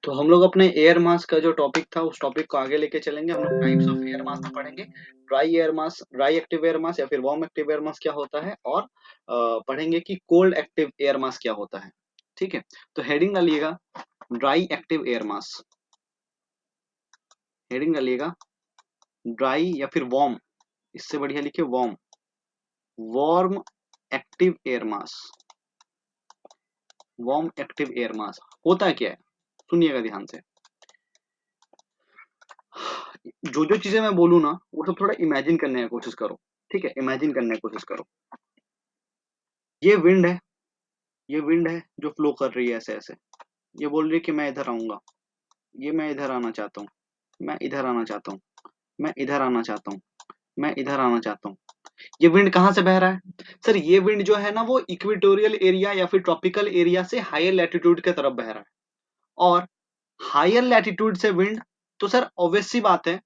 तो हम लोग अपने एयर मास का जो टॉपिक था उस टॉपिक को आगे लेके चलेंगे। हम लोग टाइप्स ऑफ एयर मास में पढ़ेंगे। Dry air mass, dry active air मास या फिर वार्म एक्टिव एयर मास क्या होता है, और पढ़ेंगे कि कोल्ड एक्टिव एयर मास क्या होता है। ठीक है, तो हेडिंग डालिएगा dry active air mass. Heading डालिएगा ड्राई या फिर वार्म, इससे बढ़िया लिखिए वार्म, वार्म एक्टिव एयर मास। वार्म एक्टिव एयर मास होता क्या है, सुनिएगा ध्यान से। जो जो चीजें मैं बोलूँ ना वो सब थोड़ा इमेजिन करने की कोशिश करो। ठीक है, इमेजिन करने की कोशिश करो। ये विंड है, ये विंड है जो फ्लो कर रही है ऐसे ऐसे। ये बोल रही है कि मैं इधर आऊंगा, ये मैं इधर आना चाहता हूँ, मैं इधर आना चाहता हूँ, मैं इधर आना चाहता हूँ, मैं इधर आना चाहता हूँ। ये विंड कहाँ से बह रहा है सर? ये विंड जो है ना वो इक्वेटोरियल एरिया या फिर ट्रॉपिकल एरिया से हायर लैटिट्यूड के तरफ बह रहा है। और हायर लैटिट्यूड से विंड, तो सर ऑब्वियस सी बात है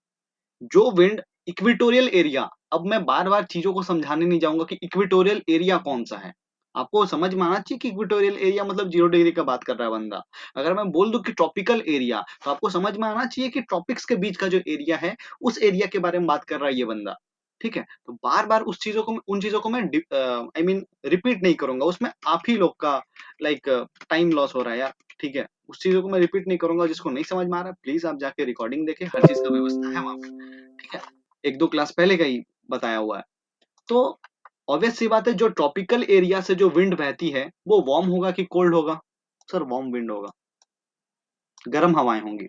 जो विंड इक्वेटोरियल एरिया, अब मैं बार बार चीजों को समझाने नहीं जाऊंगा कि इक्वेटोरियल एरिया कौन सा है। आपको समझ में आना चाहिए कि इक्वेटोरियल एरिया मतलब 0 डिग्री का बात कर रहा है बंदा। अगर मैं बोल दूं कि ट्रॉपिकल एरिया, तो आपको समझ में आना चाहिए कि ट्रॉपिक्स के बीच का जो एरिया है उस एरिया के बारे में बात कर रहा है ये बंदा। ठीक है, तो बार बार उस चीजों को, उन चीजों को मैं आई मीन रिपीट नहीं करूंगा, उसमें आप ही लोग का लाइक टाइम लॉस हो रहा है यार। ठीक है, उस चीजों को मैं रिपीट नहीं करूंगा। जिसको नहीं समझ में आ रहा है प्लीज आप जाके रिकॉर्डिंग देखें, हर चीज का व्यवस्था है वहां पे। ठीक है, एक दो क्लास पहले का ही बताया हुआ है। तो ऑब्वियस सी बात है जो ट्रॉपिकल एरिया से जो विंड बहती है वो वार्म होगा कि कोल्ड होगा? सर वार्म विंड होगा, गर्म हवाएं होंगी।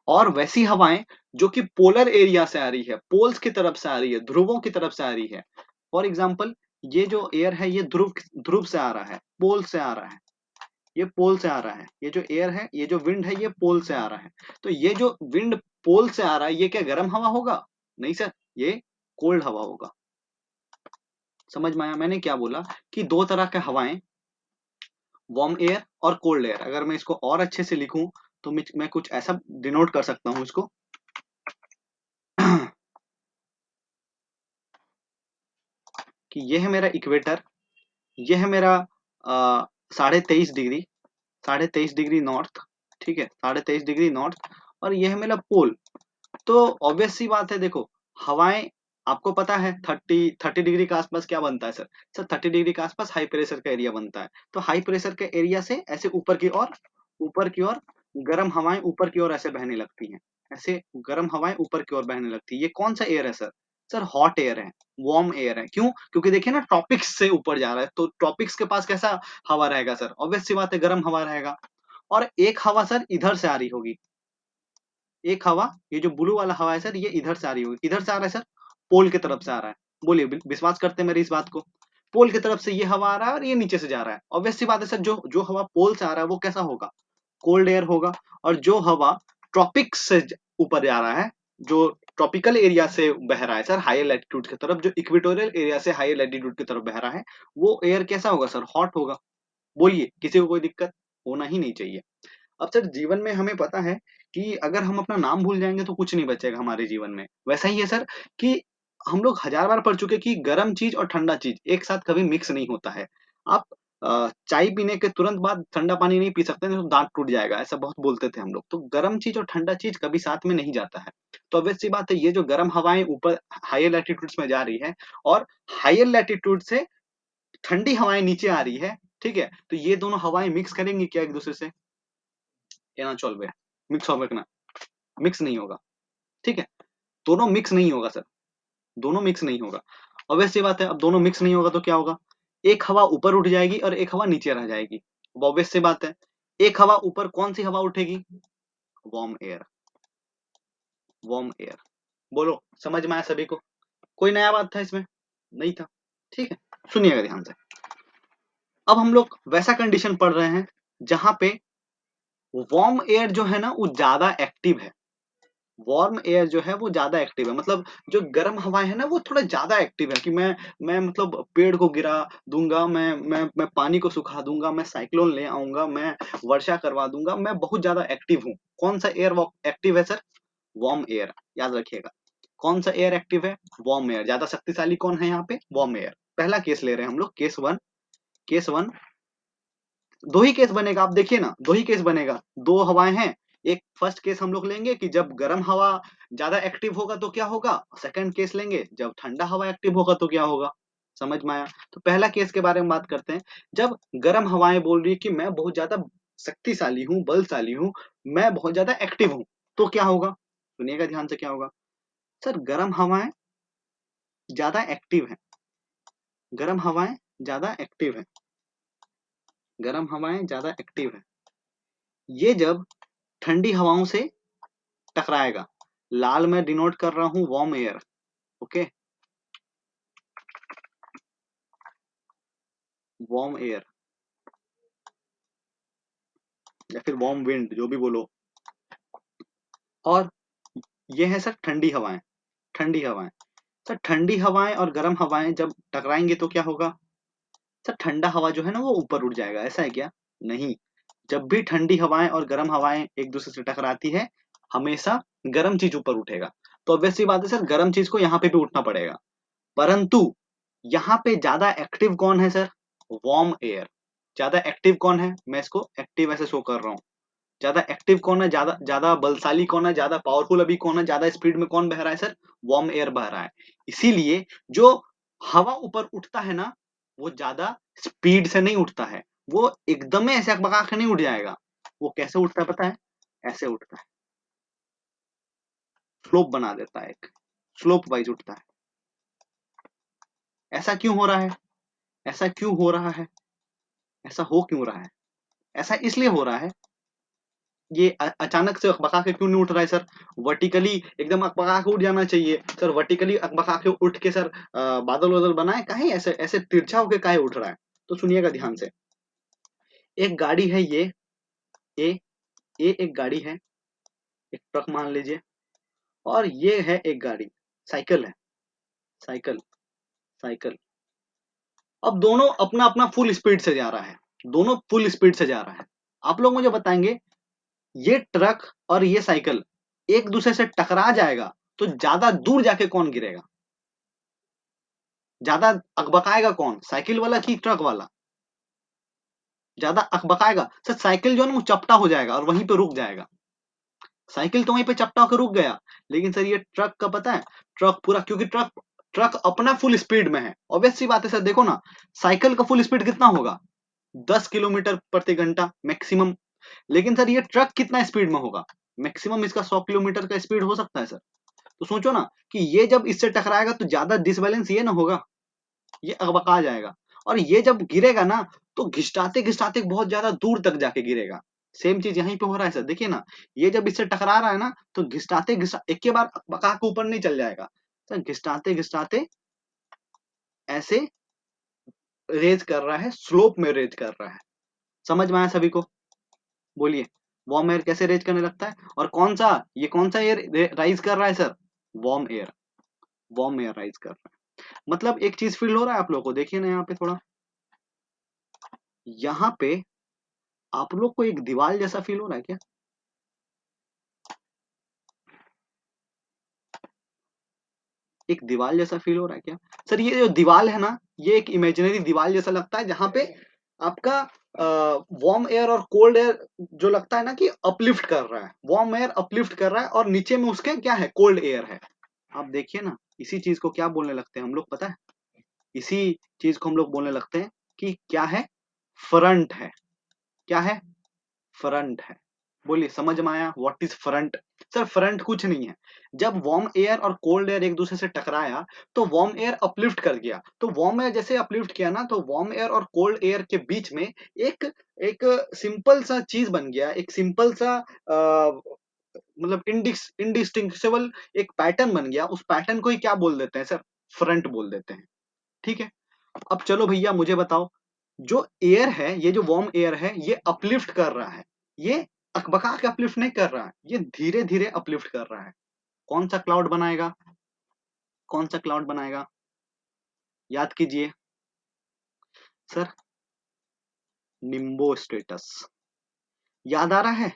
और वैसी हवाएं जो कि पोलर एरिया से आ रही है, पोल्स की तरफ से आ रही है, ध्रुवों की तरफ से आ रही है। फॉर एग्जाम्पल ये जो एयर है ये ध्रुव ध्रुव से आ रहा है, पोल से आ रहा है, ये पोल से आ रहा है। ये जो एयर है, ये जो विंड है, ये पोल से आ रहा है। तो ये जो विंड पोल से आ रहा है ये क्या गर्म हवा होगा? नहीं सर, ये कोल्ड हवा होगा। समझ में आया मैंने क्या बोला? कि दो तरह के हवाएं, वार्म एयर और कोल्ड एयर। अगर मैं इसको और अच्छे से लिखूं तो मैं कुछ ऐसा डिनोट कर सकता हूं इसको कि ये है मेरा इक्वेटर, ये है मेरा 23.5 डिग्री, 23.5 डिग्री नॉर्थ। ठीक है, 23.5 डिग्री नॉर्थ, और ये है मेरा पोल। तो ऑब्वियस सी बात है, देखो हवाएं, आपको पता है 30 डिग्री के आसपास क्या बनता है सर? सर 30 डिग्री के आसपास हाई प्रेशर का एरिया बनता है। तो हाई प्रेशर के एरिया से ऐसे ऊपर की ओर, ऊपर की ओर गर्म हवाएं ऊपर की ओर ऐसे बहने लगती हैं। ऐसे गर्म हवाएं ऊपर की ओर बहने लगती है। ये कौन सा एयर है सर? सर हॉट एयर है, वार्म एयर है। क्यों? क्योंकि देखिए ना ट्रॉपिक्स से ऊपर जा रहा है, तो ट्रॉपिक्स के पास कैसा हवा रहेगा सर? ऑब्वियस सी बात है गर्म हवा रहेगा। और एक हवा सर इधर से आ रही होगी, एक हवा, ये जो ब्लू वाला हवा है सर ये इधर से आ रही होगी। किधर से आ रहा है सर? पोल की तरफ से आ रहा है। बोलिए, विश्वास करते हैं मेरी इस बात को? पोल की तरफ से ये हवा आ रहा है और ये नीचे से जा रहा है। ऑब्वियस सी बात है सर, जो जो हवा पोल से आ रहा है वो कैसा होगा? कोल्ड एयर होगा। और जो हवा ट्रॉपिक्स से ऊपर जा रहा है, जो ट्रॉपिकल एरिया से बह रहा है सर हायर लैटिट्यूड की तरफ, जो इक्वेटोरियल एरिया से हायर लैटिट्यूड की तरफ बह रहा है, वो एयर कैसा होगा सर? हॉट होगा। बोलिए, किसी को कोई दिक्कत? होना ही नहीं चाहिए। अब सर जीवन में हमें पता है कि अगर हम अपना नाम भूल जाएंगे तो कुछ नहीं बचेगा हमारे जीवन में। वैसा ही है सर कि हम लोग हजार बार पढ़ चुके कि गर्म चीज और ठंडा चीज एक साथ कभी मिक्स नहीं होता है। आप चाय पीने के तुरंत बाद ठंडा पानी नहीं पी सकते, नहीं तो दांत टूट जाएगा, ऐसा बहुत बोलते थे हम लोग। तो गर्म चीज और ठंडा चीज कभी साथ में नहीं जाता है। तो ऑब्वियस सी बात है ये जो गर्म हवाएं ऊपर हायर लैटिट्यूड्स में जा रही है, और हायर लैटिट्यूड से ठंडी हवाएं नीचे आ रही है, ठीक है, तो ये दोनों हवाएं मिक्स करेंगी क्या एक दूसरे से? ये ना चल बे, मिक्स होगा कि ना? मिक्स नहीं होगा। ठीक है, दोनों मिक्स नहीं होगा सर, दोनों मिक्स नहीं होगा। ऑब्वियस सी बात है, अब दोनों मिक्स नहीं होगा तो क्या होगा? एक हवा ऊपर उठ जाएगी और एक हवा नीचे रह जाएगी। अब ऑब्वियस सी बात है, एक हवा ऊपर, कौन सी हवा उठेगी? Warm air, warm air. बोलो, समझ में आया सभी को? कोई नया बात था इसमें? नहीं था। ठीक है, सुनिएगा ध्यान से। अब हम लोग वैसा कंडीशन पढ़ रहे हैं जहां पे वार्म एयर जो है ना वो ज्यादा एक्टिव है। वार्म एयर जो है वो ज्यादा एक्टिव है, मतलब जो गर्म हवाएं है ना वो थोड़ा ज्यादा एक्टिव है कि मैं मतलब पेड़ को गिरा दूंगा, मैं पानी को सुखा दूंगा, मैं साइक्लोन ले आऊंगा, मैं वर्षा करवा दूंगा, मैं बहुत ज्यादा एक्टिव हूँ। कौन सा एयर एक्टिव है सर? वार्म एयर, याद रखिएगा। कौन सा एयर एक्टिव है? Warm air. ज्यादा शक्तिशाली कौन है यहाँ पे? Warm air. पहला केस ले रहे हैं हम लोग, केस वन। केस वन, दो ही केस बनेगा, आप देखिए ना, दो ही केस बनेगा। दो हवाएं हैं, एक फर्स्ट केस हम लोग लेंगे कि जब गर्म हवा ज्यादा एक्टिव होगा तो क्या होगा, सेकंड केस लेंगे जब ठंडा हवा एक्टिव होगा तो क्या होगा। समझ में आया। तो पहला केस के बारे में बात करते हैं। जब गर्म हवाएं बोल रही है कि मैं बहुत ज्यादा शक्तिशाली हूँ, बलशाली हूँ, मैं बहुत ज्यादा एक्टिव हूँ, तो क्या होगा, सुनिएगा ध्यान से क्या होगा। सर गर्म हवाएं ज्यादा एक्टिव है, गर्म हवाएं ज्यादा एक्टिव है, गर्म हवाएं ज्यादा एक्टिव है, ये जब ठंडी हवाओं से टकराएगा, लाल में डिनोट कर रहा हूं warm air, okay, warm air या फिर वार्म विंड जो भी बोलो। और ये है सर ठंडी हवाएं, ठंडी हवाएं। सर ठंडी हवाएं और गर्म हवाएं जब टकराएंगे तो क्या होगा। सर ठंडा हवा जो है ना वो ऊपर उठ जाएगा, ऐसा है क्या, नहीं। जब भी ठंडी हवाएं और गर्म हवाएं एक दूसरे से टकराती है, हमेशा गर्म चीज ऊपर उठेगा। तो ऑब्वियस सी बात है सर, गर्म चीज को यहाँ पे भी उठना पड़ेगा। परंतु यहाँ पे ज्यादा एक्टिव कौन है सर, वार्म एयर। ज्यादा एक्टिव कौन है, मैं इसको एक्टिव ऐसे शो कर रहा हूँ। ज्यादा एक्टिव कौन है, ज्यादा ज्यादा बलशाली कौन है, ज्यादा पावरफुल अभी कौन है, ज्यादा स्पीड में कौन बह रहा है सर, वार्म एयर बह रहा है। इसीलिए जो हवा ऊपर उठता है ना, वो ज्यादा स्पीड से नहीं उठता है, वो एकदम ऐसे अकबका के नहीं उठ जाएगा। वो कैसे उठता है पता है, ऐसे उठता है, स्लोप बना देता है, एक स्लोप वाइज उठता है। ऐसा क्यों हो रहा है, ऐसा क्यों हो रहा है, ऐसा हो क्यों रहा है, ऐसा इसलिए हो रहा है। ये अचानक से अकबका के क्यों नहीं उठ रहा है सर, वर्टिकली एकदम अकबका के उठ जाना चाहिए सर, वर्टिकली अकबका के उठ के सर बादल वादल बनाए, काहे ऐसे ऐसे तिरछा होके काहे उठ रहा है। तो सुनिएगा ध्यान से। एक गाड़ी है ए ये एक गाड़ी है, एक ट्रक मान लीजिए, और ये है एक गाड़ी, साइकिल है, साइकिल, साइकिल। अब दोनों अपना अपना फुल स्पीड से जा रहा है, दोनों फुल स्पीड से जा रहा है। आप लोग मुझे बताएंगे, ये ट्रक और ये साइकिल एक दूसरे से टकरा जाएगा तो ज्यादा दूर जाके कौन गिरेगा, ज्यादा अकबकाएगा कौन, साइकिल वाला कि ट्रक वाला, ज्यादा अकबकाएगा सर। साइकिल जो है ना वो चपटा हो जाएगा और वहीं पे रुक जाएगा, साइकिल तो वहीं पे चपटा होकर रुक गया। लेकिन सर ये ट्रक का पता है, ट्रक पूरा, क्योंकि ट्रक ट्रक अपना फुल स्पीड में है, ऑब्वियस सी बात है सर। देखो ना, साइकिल का फुल स्पीड कितना होगा, 10 किलोमीटर प्रति घंटा मैक्सिमम। लेकिन सर ये ट्रक कितना स्पीड में होगा, मैक्सिमम इसका 100 किलोमीटर का स्पीड हो सकता है सर। तो सोचो ना कि ये जब इससे टकराएगा तो ज्यादा डिसबैलेंस ये ना होगा, ये अकबका जाएगा। और ये जब गिरेगा ना, तो घिसटाते घिसटाते बहुत ज्यादा दूर तक जाके गिरेगा। सेम चीज यहीं पे हो रहा है सर, देखिए ना, ये जब इससे टकरा रहा है ना, तो घिसटाते घिसा एक के बार अकबका के ऊपर नहीं चल जाएगा सर, घिसटाते घिसटाते ऐसे रेज कर रहा है, स्लोप में रेज कर रहा है। समझ में आया सभी को, बोलिए। वार्म एयर कैसे रेज करने लगता है, और कौन सा, ये कौन सा एयर राइज कर रहा है sir, warm air, warm air rise कर रहा है। मतलब एक चीज फील हो रहा है आप लोगों को, देखिए ना यहाँ पे थोड़ा, यहाँ पे आप लोग को एक दीवार जैसा फील हो रहा है क्या, एक दीवार जैसा फील हो रहा है क्या। सर ये जो दीवार है ना, ये एक इमेजिनरी दीवार जैसा लगता है, जहां पे आपका वार्म एयर और कोल्ड एयर जो लगता है ना कि अपलिफ्ट कर रहा है, वार्म एयर अपलिफ्ट कर रहा है और नीचे में उसके क्या है, कोल्ड एयर है। आप देखिए ना, इसी चीज को क्या बोलने लगते हैं हम लोग पता है, इसी चीज को हम लोग बोलने लगते हैं कि क्या है, फ्रंट है। क्या है, फ्रंट है। बोलिए समझ में आया, what is front. Sir front कुछ नहीं है, जब वार्म एयर और कोल्ड एयर एक दूसरे से टकराया तो वार्म एयर अपलिफ्ट कर गया, तो वार्म एयर जैसे अपलिफ्ट किया ना, तो वार्म एयर और कोल्ड एयर के बीच में एक एक सिंपल सा चीज बन गया, एक सिंपल सा मतलब इनडिस्टिंग्विशेबल एक पैटर्न बन गया। उस पैटर्न को ही क्या बोल देते हैं सर, फ्रंट बोल देते हैं। ठीक है। अब चलो भैया मुझे बताओ, जो एयर है, ये जो वार्म एयर है, ये अपलिफ्ट कर रहा है, ये अकबका के अपलिफ्ट नहीं कर रहा है, ये धीरे धीरे अपलिफ्ट कर रहा है। कौन सा क्लाउड बनाएगा, कौन सा क्लाउड बनाएगा, याद कीजिए सर, निम्बो स्टेटस। याद आ रहा है,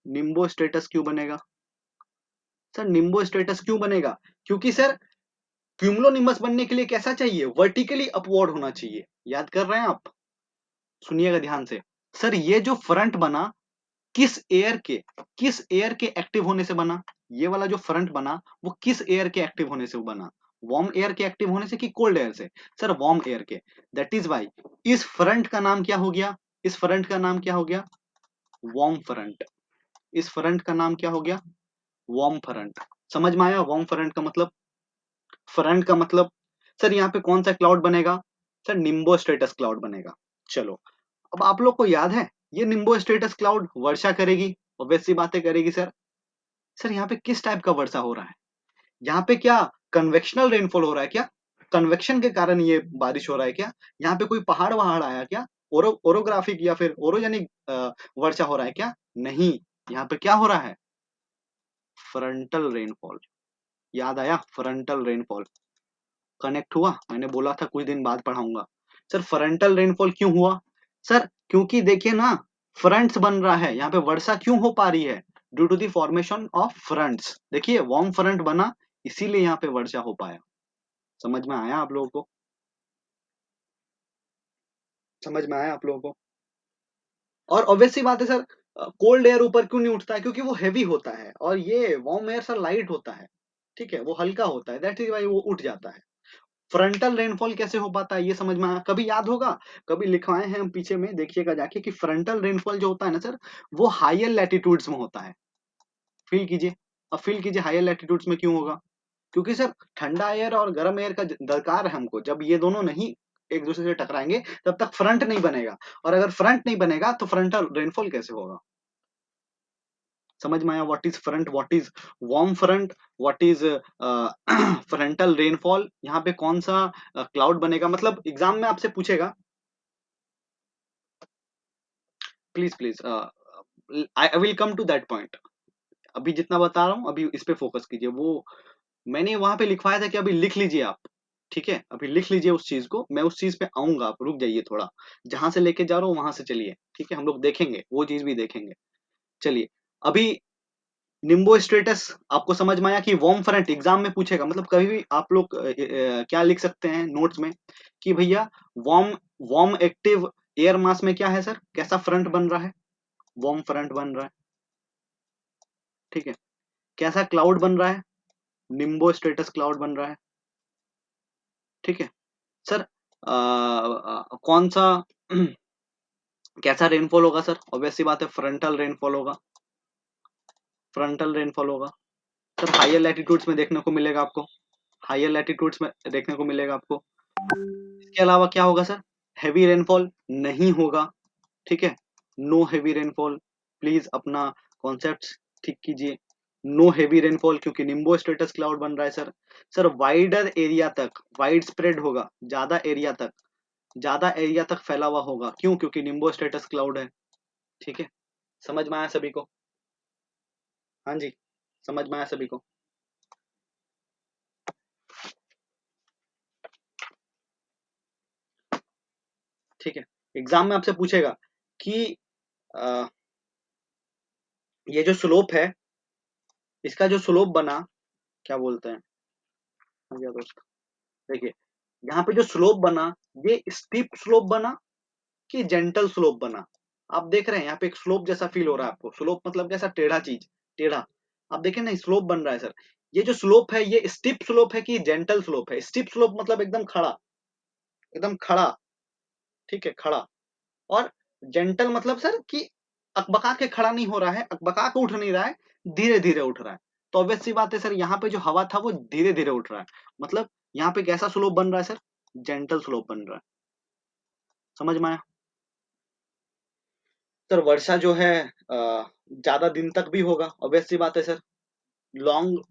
निम्बो स्टेटस क्यों बनेगा सर, निम्बो स्टेटस क्यों बनेगा, क्योंकि सर क्यूमुलोनिम्बस बनने के लिए कैसा चाहिए, वर्टिकली अपवर्ड होना चाहिए। याद कर रहे हैं आप, सुनिएगा ध्यान से। सर ये जो फ्रंट बना, किस एयर के एक्टिव होने से बना? ये वाला जो फ्रंट बना वो किस एयर के एक्टिव होने से बना? वार्म एयर के एक्टिव होने से कि कोल्ड एयर से? सर वार्म एयर के। दैट इज वाई इस फ्रंट का नाम क्या हो गया? इस फ्रंट का नाम क्या हो गया? Warm front. इस फ्रंट का नाम क्या हो गया? Warm front. समझ में आया वार्म फ्रंट का मतलब? फ्रंट का मतलब सर यहाँ पे कौन सा क्लाउड बनेगा? सर निम्बो स्टेटस क्लाउड बनेगा। चलो, अब आप लोग को याद है ये निम्बो स्टेटस क्लाउड वर्षा करेगी, ऑब्वियस सी बातें करेगी सर। सर यहाँ पे किस टाइप का वर्षा हो रहा है? यहाँ पे क्या कन्वेक्शनल रेनफॉल हो रहा है क्या? कन्वेक्शन के कारण ये बारिश हो रहा है क्या? यहाँ पे कोई पहाड़ वहाड़ आया क्या? ओरोग्राफिक या फिर ओरोजेनिक वर्षा हो रहा है क्या? नहीं, यहाँ पे क्या हो रहा है? Frontal rainfall. याद आया? फ्रंटल रेनफॉल कनेक्ट हुआ? मैंने बोला था कुछ दिन बाद पढ़ाऊंगा। सर फ्रंटल रेनफॉल क्यों हुआ? सर क्योंकि देखिए ना, फ्रंट्स बन रहा है, यहाँ पे वर्षा क्यों हो पा रही है? Due to the formation of fronts. देखिए वार्म फ्रंट बना, इसीलिए यहाँ पे वर्षा हो पाया। समझ में आया आप लोगों को? समझ में आया आप लोगों को? और ऑब्वियस सी बात है सर, कोल्ड एयर ऊपर क्यों नहीं उठता है? क्योंकि वो हैवी होता है और ये वार्म एयर सर लाइट होता है। ठीक है, वो हल्का होता है, दैट इज वाई वो उठ जाता है। फ्रंटल रेनफॉल कैसे हो पाता है ये समझ में आया? कभी याद होगा, कभी लिखवाए हैं हम पीछे में, देखिएगा जाके कि फ्रंटल रेनफॉल जो होता है ना सर, वो हायर लैटिट्यूड्स में होता है। फील कीजिए। अब फील कीजिए हायर लैटिट्यूड्स में क्यों होगा? क्योंकि सर ठंडा एयर और गर्म एयर का दरकार है हमको। जब ये दोनों नहीं एक दूसरे से टकराएंगे तब तक फ्रंट नहीं बनेगा, और अगर फ्रंट नहीं बनेगा तो फ्रंटल रेनफॉल कैसे होगा? समझ में आया? What is front, what is warm front, what is frontal rainfall? यहाँ पे कौन सा क्लाउड बनेगा? मतलब एग्जाम में आपसे पूछेगा, please please I will come to that point. अभी जितना बता रहा हूँ अभी इस पे फोकस कीजिए। वो मैंने वहां पे लिखवाया था कि अभी लिख लीजिए आप। ठीक है, अभी लिख लीजिए उस चीज को, मैं उस चीज पे आऊंगा, आप रुक जाइए थोड़ा। जहां से लेके जा रहा हूँ वहां से चलिए, ठीक है, हम लोग देखेंगे वो चीज भी देखेंगे। चलिए, अभी निम्बो स्टेटस आपको समझ में आया कि वार्म फ्रंट एग्जाम में पूछेगा। मतलब कभी भी आप लोग क्या लिख सकते हैं नोट्स में कि भैया वार्म वार्म एक्टिव एयर मास में क्या है सर, कैसा फ्रंट बन रहा है? वार्म फ्रंट बन रहा है। ठीक है, कैसा क्लाउड बन रहा है? निम्बो स्टेटस क्लाउड बन रहा है। ठीक है सर, कौन सा कैसा रेनफॉल होगा सर? ऑब्वियस सी बात है फ्रंटल रेनफॉल होगा। फ्रंटल रेनफॉल होगा सर, हायर लैटिट्यूड्स में देखने को मिलेगा आपको। हायर लैटिट्यूड्स में देखने को मिलेगा आपको। इसके अलावा क्या होगा सर? हैवी रेनफॉल नहीं होगा। ठीक है, नो हैवी रेनफॉल। प्लीज अपना कॉन्सेप्ट ठीक कीजिए। नो हैवी रेनफॉल क्योंकि निम्बो स्टेटस क्लाउड बन रहा है सर। सर वाइडर एरिया तक, वाइड स्प्रेड होगा, ज्यादा एरिया तक फैला हुआ होगा। क्यों? क्योंकि निम्बो स्टेटस क्लाउड है। ठीक है, समझ में आया सभी को? हाँ जी, समझ में आया सभी को? ठीक है, एग्जाम में आपसे पूछेगा कि अ, ये जो स्लोप है, इसका जो स्लोप बना, क्या बोलते हैं? हाँ जी दोस्त, देखिए यहाँ पे जो स्लोप बना, ये स्टीप स्लोप बना कि जेंटल स्लोप बना? आप देख रहे हैं यहाँ पे एक स्लोप जैसा फील हो रहा है आपको। स्लोप मतलब कैसा? टेढ़ा चीज, टेढ़ा। आप देखें ना, स्लोप बन रहा है सर। ये जो स्लोप है ये स्टीप स्लोप है कि जेंटल स्लोप है? स्टीप स्लोप मतलब एकदम खड़ा, एकदम खड़ा। ठीक है, खड़ा। और जेंटल मतलब सर कि अकबका के खड़ा नहीं हो रहा है, अकबका के उठ नहीं रहा है, धीरे धीरे उठ रहा है। तो ऑब्वियस सी बात है सर, यहाँ पे जो हवा था वो धीरे धीरे उठ रहा है। मतलब यहाँ पे कैसा स्लोप बन रहा है सर? जेंटल स्लोप बन रहा है। समझ में आया? सर वर्षा जो है ज्यादा दिन तक भी होगा, ऑब्वियस सी बात है sir. Long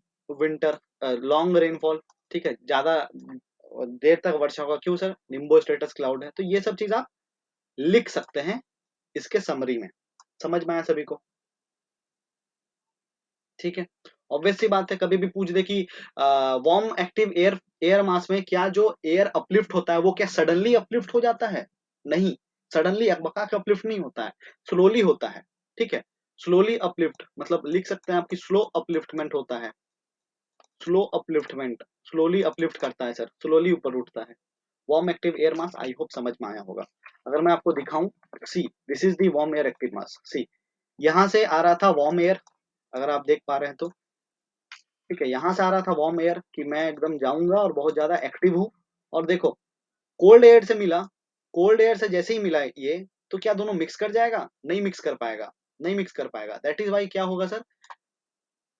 winter, long rainfall. ठीक है, ज्यादा देर तक वर्षा होगा। क्यों सर? निम्बो स्टेटस क्लाउड है। तो ये सब चीज आप लिख सकते हैं इसके समरी में। समझ में आया सभी को? ठीक है, ऑब्वियस सी बात है, कभी भी पूछ दे कि warm active air air mass में क्या जो एयर अपलिफ्ट होता है वो क्या सडनली अपलिफ्ट हो जाता है? नहीं, सडनली अकबका के अपलिफ्ट नहीं होता है, स्लोली होता है। ठीक है, स्लोली अपलिफ्ट मतलब लिख सकते हैं आपकी स्लो अपलिफ्टमेंट होता है। स्लो अपलिफ्टमेंट, स्लोली अपलिफ्ट करता है सर, स्लोली ऊपर उठता है। Warm active air mass, I hope समझ में आया होगा। अगर मैं आपको दिखाऊं, see this is the warm air active mass, सी यहाँ से आ रहा था वार्म एयर, अगर आप देख पा रहे हैं तो, ठीक है, यहाँ से आ रहा था वार्म एयर कि मैं एकदम जाऊंगा और बहुत ज्यादा एक्टिव हूँ। और देखो कोल्ड एयर से मिला, कोल्ड एयर से जैसे ही मिला ये, तो क्या दोनों मिक्स कर जाएगा? नहीं मिक्स कर पाएगा, नहीं मिक्स कर पाएगा। दैट इज वाई क्या होगा सर,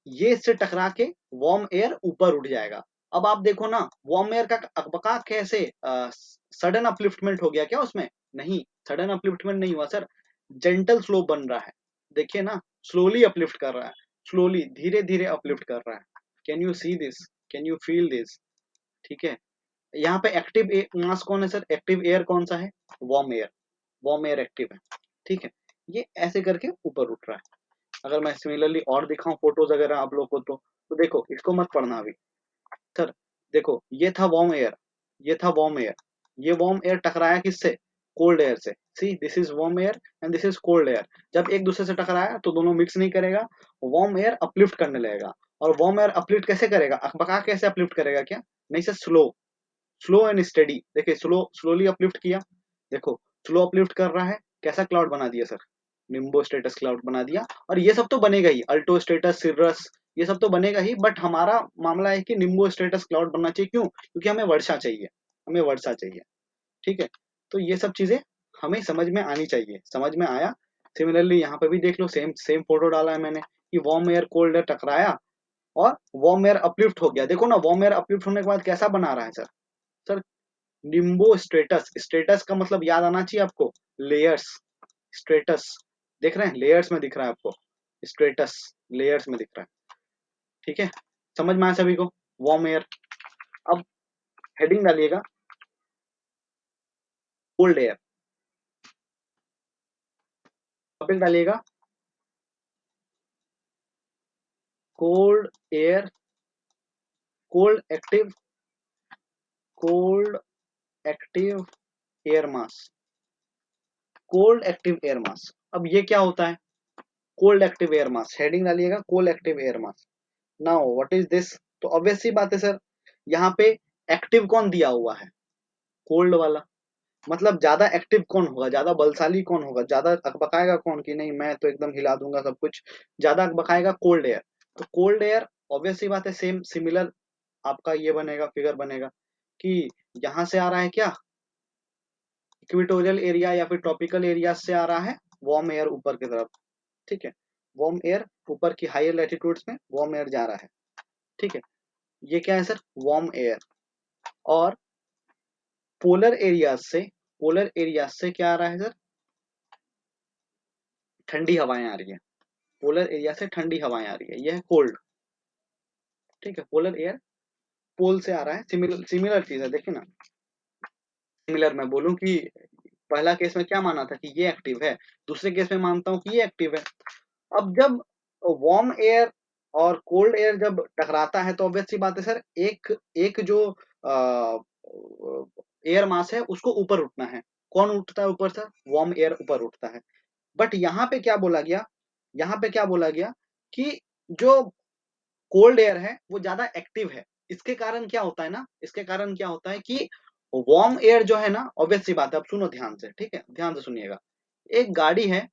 ये इससे टकरा के वार्म एयर ऊपर उठ जाएगा। अब आप देखो ना, वार्म एयर का अकबका कैसे सडन अपलिफ्टमेंट हो गया क्या उसमें? नहीं, सडन अपलिफ्टमेंट नहीं हुआ सर, जेंटल स्लोप बन रहा है। देखिए ना, स्लोली अपलिफ्ट कर रहा है, स्लोली धीरे धीरे अपलिफ्ट कर रहा है। Can you see this, can you feel this? ठीक है, यहाँ पे एक्टिव मास कौन है सर? एक्टिव एयर कौन सा है? Warm air, warm air active है। ठीक है, ये ऐसे करके ऊपर उठ रहा है। अगर मैं सिमिलरली और दिखाऊं फोटोज अगर आप लोग को तो देखो, इसको मत पढ़ना अभी सर। देखो ये था वार्म एयर, ये था वार्म एयर, ये वार्म एयर टकराया किससे? कोल्ड एयर से। सी this is warm air and this is cold air. जब एक दूसरे से टकराया तो दोनों मिक्स नहीं करेगा, वार्म एयर अपलिफ्ट करने लगेगा। और वार्म एयर अपलिफ्ट कैसे करेगा? अकबका कैसे अपलिफ्ट करेगा क्या? नहीं sir, slow, slow and steady. देखिए स्लोली अपलिफ्ट किया, देखो स्लो अपलिफ्ट कर रहा है, कैसा क्लाउड बना दिया सर? निम्बो स्टेटस क्लाउड बना दिया। और ये सब तो बनेगा ही, अल्टो स्टेटस, सिरस, ये सब तो बनेगा ही, बट हमारा मामला है कि निम्बो स्टेटस क्लाउड बनना चाहिए। क्यों? क्योंकि हमें वर्षा चाहिए, हमें वर्षा चाहिए। ठीक है, तो ये सब चीजें हमें समझ में आनी चाहिए। समझ में आया? सिमिलरली यहाँ पे भी देख लो, सेम सेम फोटो डाला है मैंने कि वार्म एयर कोल्ड एयर टकराया और वार्म एयर अपलिफ्ट हो गया। देखो ना, वार्म एयर अपलिफ्ट होने के बाद कैसा बना रहा है sir? Sir Nimbo status, status का मतलब याद आना चाहिए आपको, लेयर्स, स्टेटस, देख रहे हैं? लेयर्स में दिख रहा है आपको, स्टेटस लेयर्स में दिख रहा है। ठीक है, समझ में आया सभी को? Warm air. अब हेडिंग डालिएगा कोल्ड एयर, टॉपिक डालिएगा cold air, cold active, cold active air mass, cold active air mass. अब ये क्या होता है? Cold active air mass, heading डालिएगा cold active air mass. Now what is this? तो ऑब्वियस सी बात है सर, यहाँ पे एक्टिव कौन दिया हुआ है? कोल्ड वाला। मतलब ज्यादा एक्टिव कौन होगा, ज्यादा बलशाली कौन होगा, ज्यादा अकबकाएगा कौन कि नहीं मैं तो एकदम हिला दूंगा सब कुछ? ज्यादा अकबकाएगा कोल्ड एयर। तो कोल्ड एयर, ऑब्वियस सी बात है, सेम सिमिलर आपका ये बनेगा, फिगर बनेगा कि यहाँ से आ रहा है क्या, इक्वेटोरियल एरिया या फिर ट्रॉपिकल एरिया से आ रहा है वार्म एयर ऊपर की तरफ। ठीक है, वार्म एयर ऊपर की हायर लैटिट्यूड्स में वार्म एयर जा रहा है। ठीक है, ये क्या है सर? Warm air. और पोलर एरिया से, पोलर एरिया से क्या आ रहा है सर? ठंडी हवाएं आ रही है, पोलर एरिया से ठंडी हवाएं आ रही है, यह है कोल्ड। ठीक है, पोलर एयर पोल से आ रहा है, सिमिलर सिमिलर चीज है। देखिए ना, सिमिलर मैं बोलूं कि पहला केस में क्या माना था कि ये एक्टिव है, दूसरे केस में मानता हूं कि ये एक्टिव है। अब जब वार्म एयर और कोल्ड एयर जब टकराता है तो ऑब्वियस सी बात है सर, एक एक जो एयर मास है उसको ऊपर उठना है। कौन उठता है ऊपर सर? वार्म एयर ऊपर उठता है। बट यहाँ पे क्या बोला गया, यहाँ पे क्या बोला गया कि जो कोल्ड एयर है वो ज्यादा एक्टिव है। इसके कारण क्या होता है ना, इसके कारण क्या होता है कि वार्म एयर जो है ना, ऑब्वियस सी बात है, अब सुनो ध्यान से, ठीक है, ध्यान से सुनिएगा। एक गाड़ी है,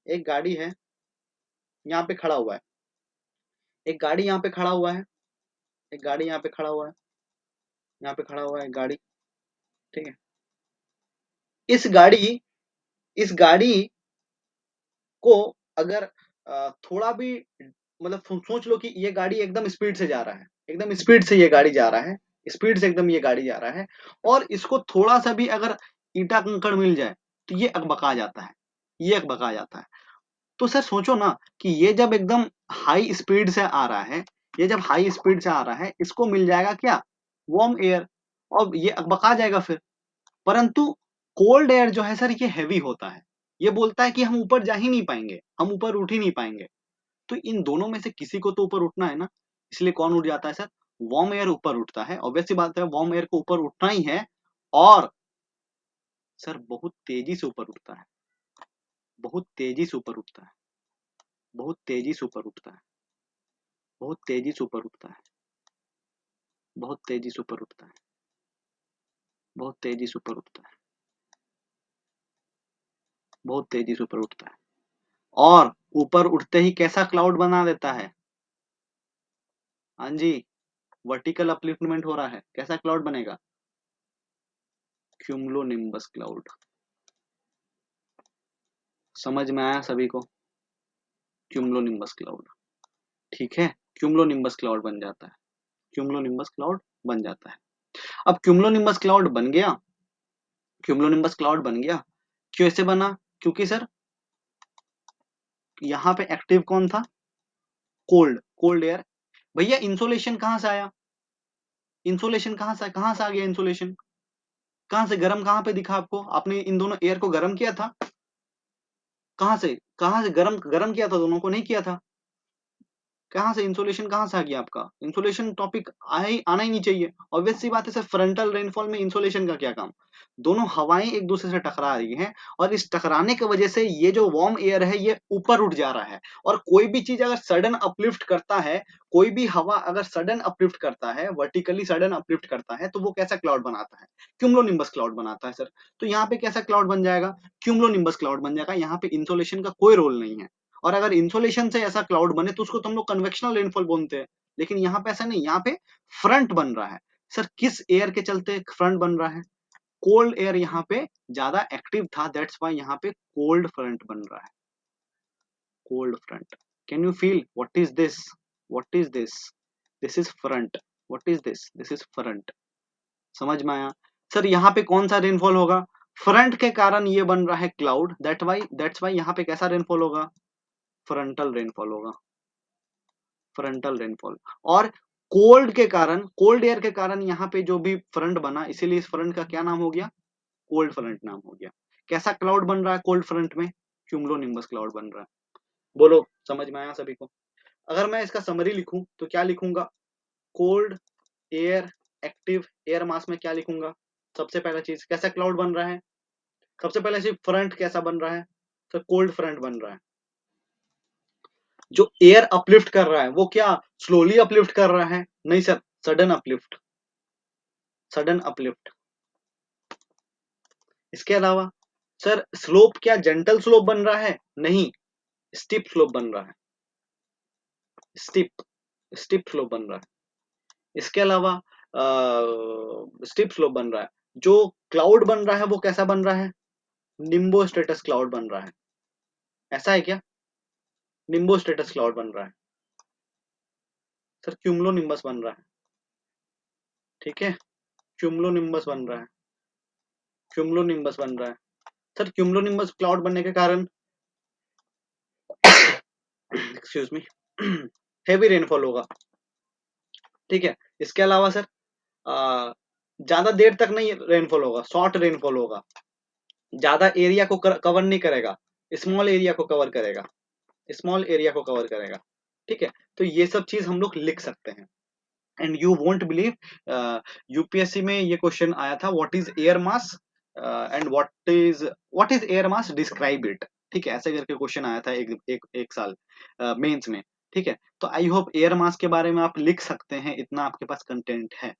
एक गाड़ी है यहाँ पे खड़ा हुआ है, एक गाड़ी यहाँ पे खड़ा हुआ है, एक गाड़ी यहाँ पे खड़ा हुआ है, यहाँ पे खड़ा हुआ है एक गाड़ी। ठीक है, इस गाड़ी, इस गाड़ी को अगर थोड़ा भी मतलब सोच लो कि ये गाड़ी एकदम स्पीड से जा रहा है, एकदम स्पीड से ये गाड़ी जा रहा है, स्पीड से एकदम ये गाड़ी जा रहा है, और इसको थोड़ा सा भी अगर ईंटा कंकड़ मिल जाए तो ये अकबका जाता है, ये अकबका जाता है। तो सर सोचो ना कि ये जब एकदम हाई स्पीड से आ रहा है, ये जब हाई स्पीड से आ रहा है, इसको मिल जाएगा क्या? वार्म एयर, और ये अकबका जाएगा फिर। परंतु कोल्ड एयर जो है सर, ये हैवी होता है, ये बोलता है कि हम ऊपर जा ही नहीं पाएंगे, हम ऊपर उठ ही नहीं पाएंगे। तो इन दोनों में से किसी को तो ऊपर उठना है ना, इसलिए कौन उठ जाता है सर? वार्म एयर ऊपर उठता है, ऑब्वियस सी बात है, वार्म एयर को ऊपर उठना ही है। और सर बहुत तेजी से ऊपर उठता है, बहुत तेजी से ऊपर उठता है, बहुत तेजी से ऊपर उठता है, बहुत तेजी से ऊपर उठता है, बहुत तेजी से ऊपर उठता है, बहुत तेजी से ऊपर उठता है, बहुत तेजी से ऊपर उठता है। और ऊपर उठते ही कैसा क्लाउड बना देता है? हाँ जी, वर्टिकल अपलिफ्टमेंट हो रहा है, कैसा क्लाउड बनेगा? Cumulonimbus cloud. समझ में आया सभी को? क्यूमुलोनिम्बस क्लाउड, ठीक है, क्यूमुलोनिम्बस क्लाउड बन जाता है, क्यूमुलोनिम्बस क्लाउड बन जाता है। अब क्यूमुलोनिम्बस क्लाउड बन गया, क्यूमुलोनिम्बस क्लाउड बन गया, कैसे बना? क्योंकि सर यहाँ पे एक्टिव कौन था? Cold, cold air. भैया इंसोलेशन कहाँ से आया? इंसोलेशन कहाँ से आ गया? इंसोलेशन कहाँ से? गर्म कहाँ पे दिखा आपको? आपने इन दोनों एयर को गर्म किया था? कहाँ से गर्म गर्म किया था? दोनों को नहीं किया था। कहाँ से इंसोलेशन कहाँ से आ गया आपका? इंसोलेशन टॉपिक आना ही नहीं चाहिए। ऑब्वियस सी बात है सर, फ्रंटल रेनफॉल में इंसोलेशन का क्या काम? दोनों हवाएं एक दूसरे से टकरा रही हैं और इस टकराने की वजह से ये जो वार्म एयर है ये ऊपर उठ जा रहा है। और कोई भी चीज अगर सडन अपलिफ्ट करता है, कोई भी हवा अगर सडन अपलिफ्ट करता है, वर्टिकली सडन अपलिफ्ट करता है, तो वो कैसा क्लाउड बनाता है? क्यूमुलोनिम्बस क्लाउड बनाता है सर। तो यहाँ पे कैसा क्लाउड बन जाएगा? क्यूमुलोनिम्बस क्लाउड बन जाएगा। यहाँ पे इंसोलेशन का कोई रोल नहीं है। और अगर इंसोलेशन से ऐसा क्लाउड बने तो उसको तो हम लोग कन्वेक्शनल रेनफॉल बोलते हैं। लेकिन यहाँ पे ऐसा नहीं, यहाँ पे फ्रंट बन रहा है। सर किस एयर के चलते फ्रंट बन रहा है? कोल्ड एयर यहाँ पे ज्यादा एक्टिव था, दैट्स वाई यहाँ पे कोल्ड फ्रंट बन रहा है, cold front. Can you feel what is this? What is this? This is front. What is this? This is front. समझ में आया? सर यहाँ पे कौन सा रेनफॉल होगा? फ्रंट के कारण ये बन रहा है क्लाउड, दैट्स वाई यहाँ पे कैसा रेनफॉल होगा? फ्रंटल रेनफॉल होगा, फ्रंटल रेनफॉल। और कोल्ड के कारण, कोल्ड एयर के कारण यहाँ पे जो भी फ्रंट बना, इसीलिए इस फ्रंट का क्या नाम हो गया? कोल्ड फ्रंट नाम हो गया। कैसा क्लाउड बन रहा है कोल्ड फ्रंट में? क्यूमुलोनिम्बस क्लाउड बन रहा है। बोलो, समझ में आया सभी को? अगर मैं इसका समरी लिखूं तो क्या लिखूंगा? कोल्ड एयर एक्टिव एयर मास में क्या लिखूंगा? सबसे पहला चीज, कैसा क्लाउड बन रहा है? सबसे पहले चीज, फ्रंट कैसा बन रहा है? तो कोल्ड फ्रंट बन रहा है। जो एयर अपलिफ्ट कर रहा है वो क्या स्लोली अपलिफ्ट कर रहा है? नहीं sir, sudden uplift, sudden uplift. इसके अलावा सर स्लोप क्या जेंटल स्लोप बन रहा है? नहीं, स्टीप स्लोप बन रहा है, स्टीप, स्टीप स्लोप बन रहा है। इसके अलावा स्टीप स्लोप बन रहा है। जो क्लाउड बन रहा है वो कैसा बन रहा है? निम्बो स्टेटस क्लाउड बन रहा है। ऐसा है क्या? निम्बो स्टेटस क्लाउड बन रहा है सर, क्यूमुलो निम्बस बन रहा है, ठीक है, क्यूमुलो निम्बस बन रहा है, क्यूमुलो निम्बस बन रहा है। सर क्यूमुलो निम्बस क्लाउड बनने के कारण एक्सक्यूज मी हेवी रेनफॉल होगा, ठीक है। इसके अलावा सर ज्यादा देर तक नहीं रेनफॉल होगा, शॉर्ट रेनफॉल होगा, ज्यादा एरिया को कवर नहीं करेगा, स्मॉल एरिया को कवर करेगा, स्मॉल एरिया को कवर करेगा, ठीक है। तो ये सब चीज हम लोग लिख सकते हैं। And you won't believe, UPSC में ये क्वेश्चन आया था, what is air mass and what is air mass, describe it, ठीक है, ऐसे करके क्वेश्चन आया था एक साल मेंस में, ठीक है। तो आई होप एयर मास के बारे में आप लिख सकते हैं, इतना आपके पास कंटेंट है।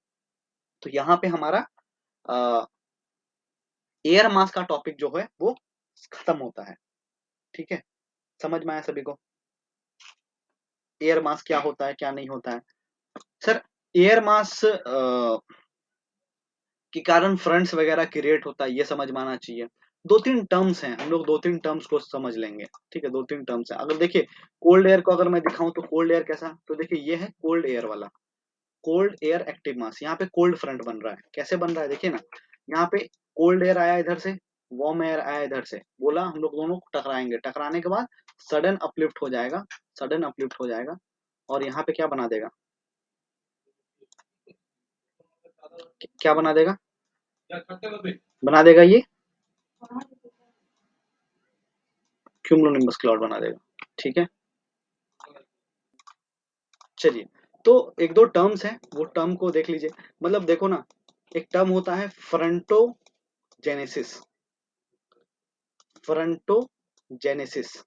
तो यहाँ पे हमारा एयर मास का टॉपिक जो है वो खत्म होता है, ठीक है। समझ में आया सभी को? एयर मास क्या होता है, क्या नहीं होता है? सर एयर मास के कारण फ्रंट्स वगैरह क्रिएट होता है, ये समझ में आना चाहिए। दो तीन टर्म्स हैं, हम लोग दो तीन टर्म्स को समझ लेंगे, ठीक है। दो तीन टर्म्स हैं, अगर देखिए कोल्ड एयर को अगर मैं दिखाऊं तो कोल्ड एयर कैसा, तो देखिए ये है कोल्ड एयर वाला, कोल्ड एयर एक्टिव मास। यहाँ पे कोल्ड फ्रंट बन रहा है, कैसे बन रहा है देखिए ना, यहाँ पे कोल्ड एयर आया इधर से, वार्म एयर आया इधर से, बोला हम लोग दोनों टकराएंगे, टकराने के बाद सडन अपलिफ्ट हो जाएगा, सडन अपलिफ्ट हो जाएगा, और यहाँ पे क्या बना देगा? क्या बना देगा? बना देगा ये क्यूमुलोनिम्बस क्लाउड बना देगा, ठीक है। चलिए, तो एक दो टर्म्स हैं, वो टर्म को देख लीजिए। मतलब देखो ना, एक टर्म होता है फ्रंटोजेनेसिस, फ्रंटोजेनेसिस,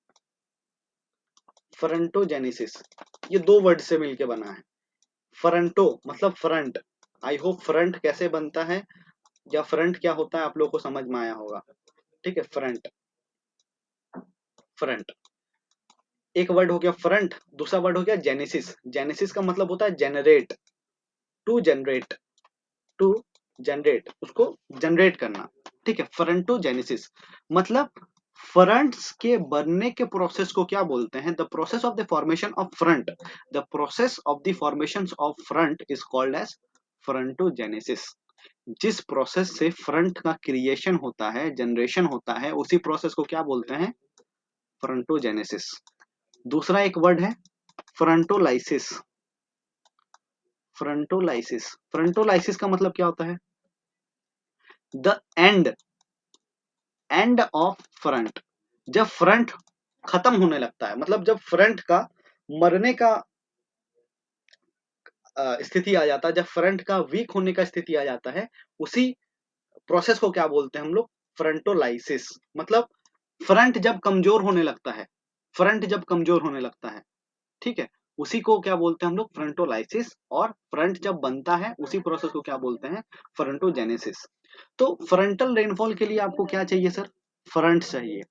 फ्रंटोजेनेसिस, ये दो वर्ड से मिलके बना है। फ्रंटो मतलब फ्रंट, आई होप फ्रंट कैसे बनता है या फ्रंट क्या होता है आप लोगों को समझ में आया होगा, ठीक है। फ्रंट, फ्रंट, एक वर्ड हो गया फ्रंट, दूसरा वर्ड हो गया जेनेसिस। जेनेसिस का मतलब होता है generate, to generate, to generate, उसको जनरेट करना। ठीक है, फ्रंटोजेनेसिस मतलब फ्रंट्स के बनने के प्रोसेस को क्या बोलते हैं? The process of the formation of front, the process of the formation of front is called as frontogenesis. जिस प्रोसेस से फ्रंट का क्रिएशन होता है, जनरेशन होता है, उसी प्रोसेस को क्या बोलते हैं? फ्रंटोजेनेसिस। दूसरा एक वर्ड है फ्रंटोलाइसिस। फ्रंटोलाइसिस, फ्रंटोलाइसिस का मतलब क्या होता है? The end, end of front. जब फ्रंट खत्म होने लगता है, मतलब जब फ्रंट का मरने का स्थिति आ जाता है, जब फ्रंट का वीक होने का स्थिति आ जाता है, उसी प्रोसेस को क्या बोलते हैं हम लोग? फ्रंटोलाइसिस। मतलब फ्रंट जब कमजोर होने लगता है, फ्रंट जब कमजोर होने लगता है, ठीक है, उसी को क्या बोलते हैं हम लोग? फ्रंटोलाइसिस। और फ्रंट जब बनता है, उसी प्रोसेस को क्या बोलते हैं? फ्रंटोजेनेसिस। तो फ्रंटल रेनफॉल के लिए आपको क्या चाहिए सर? फ्रंट चाहिए।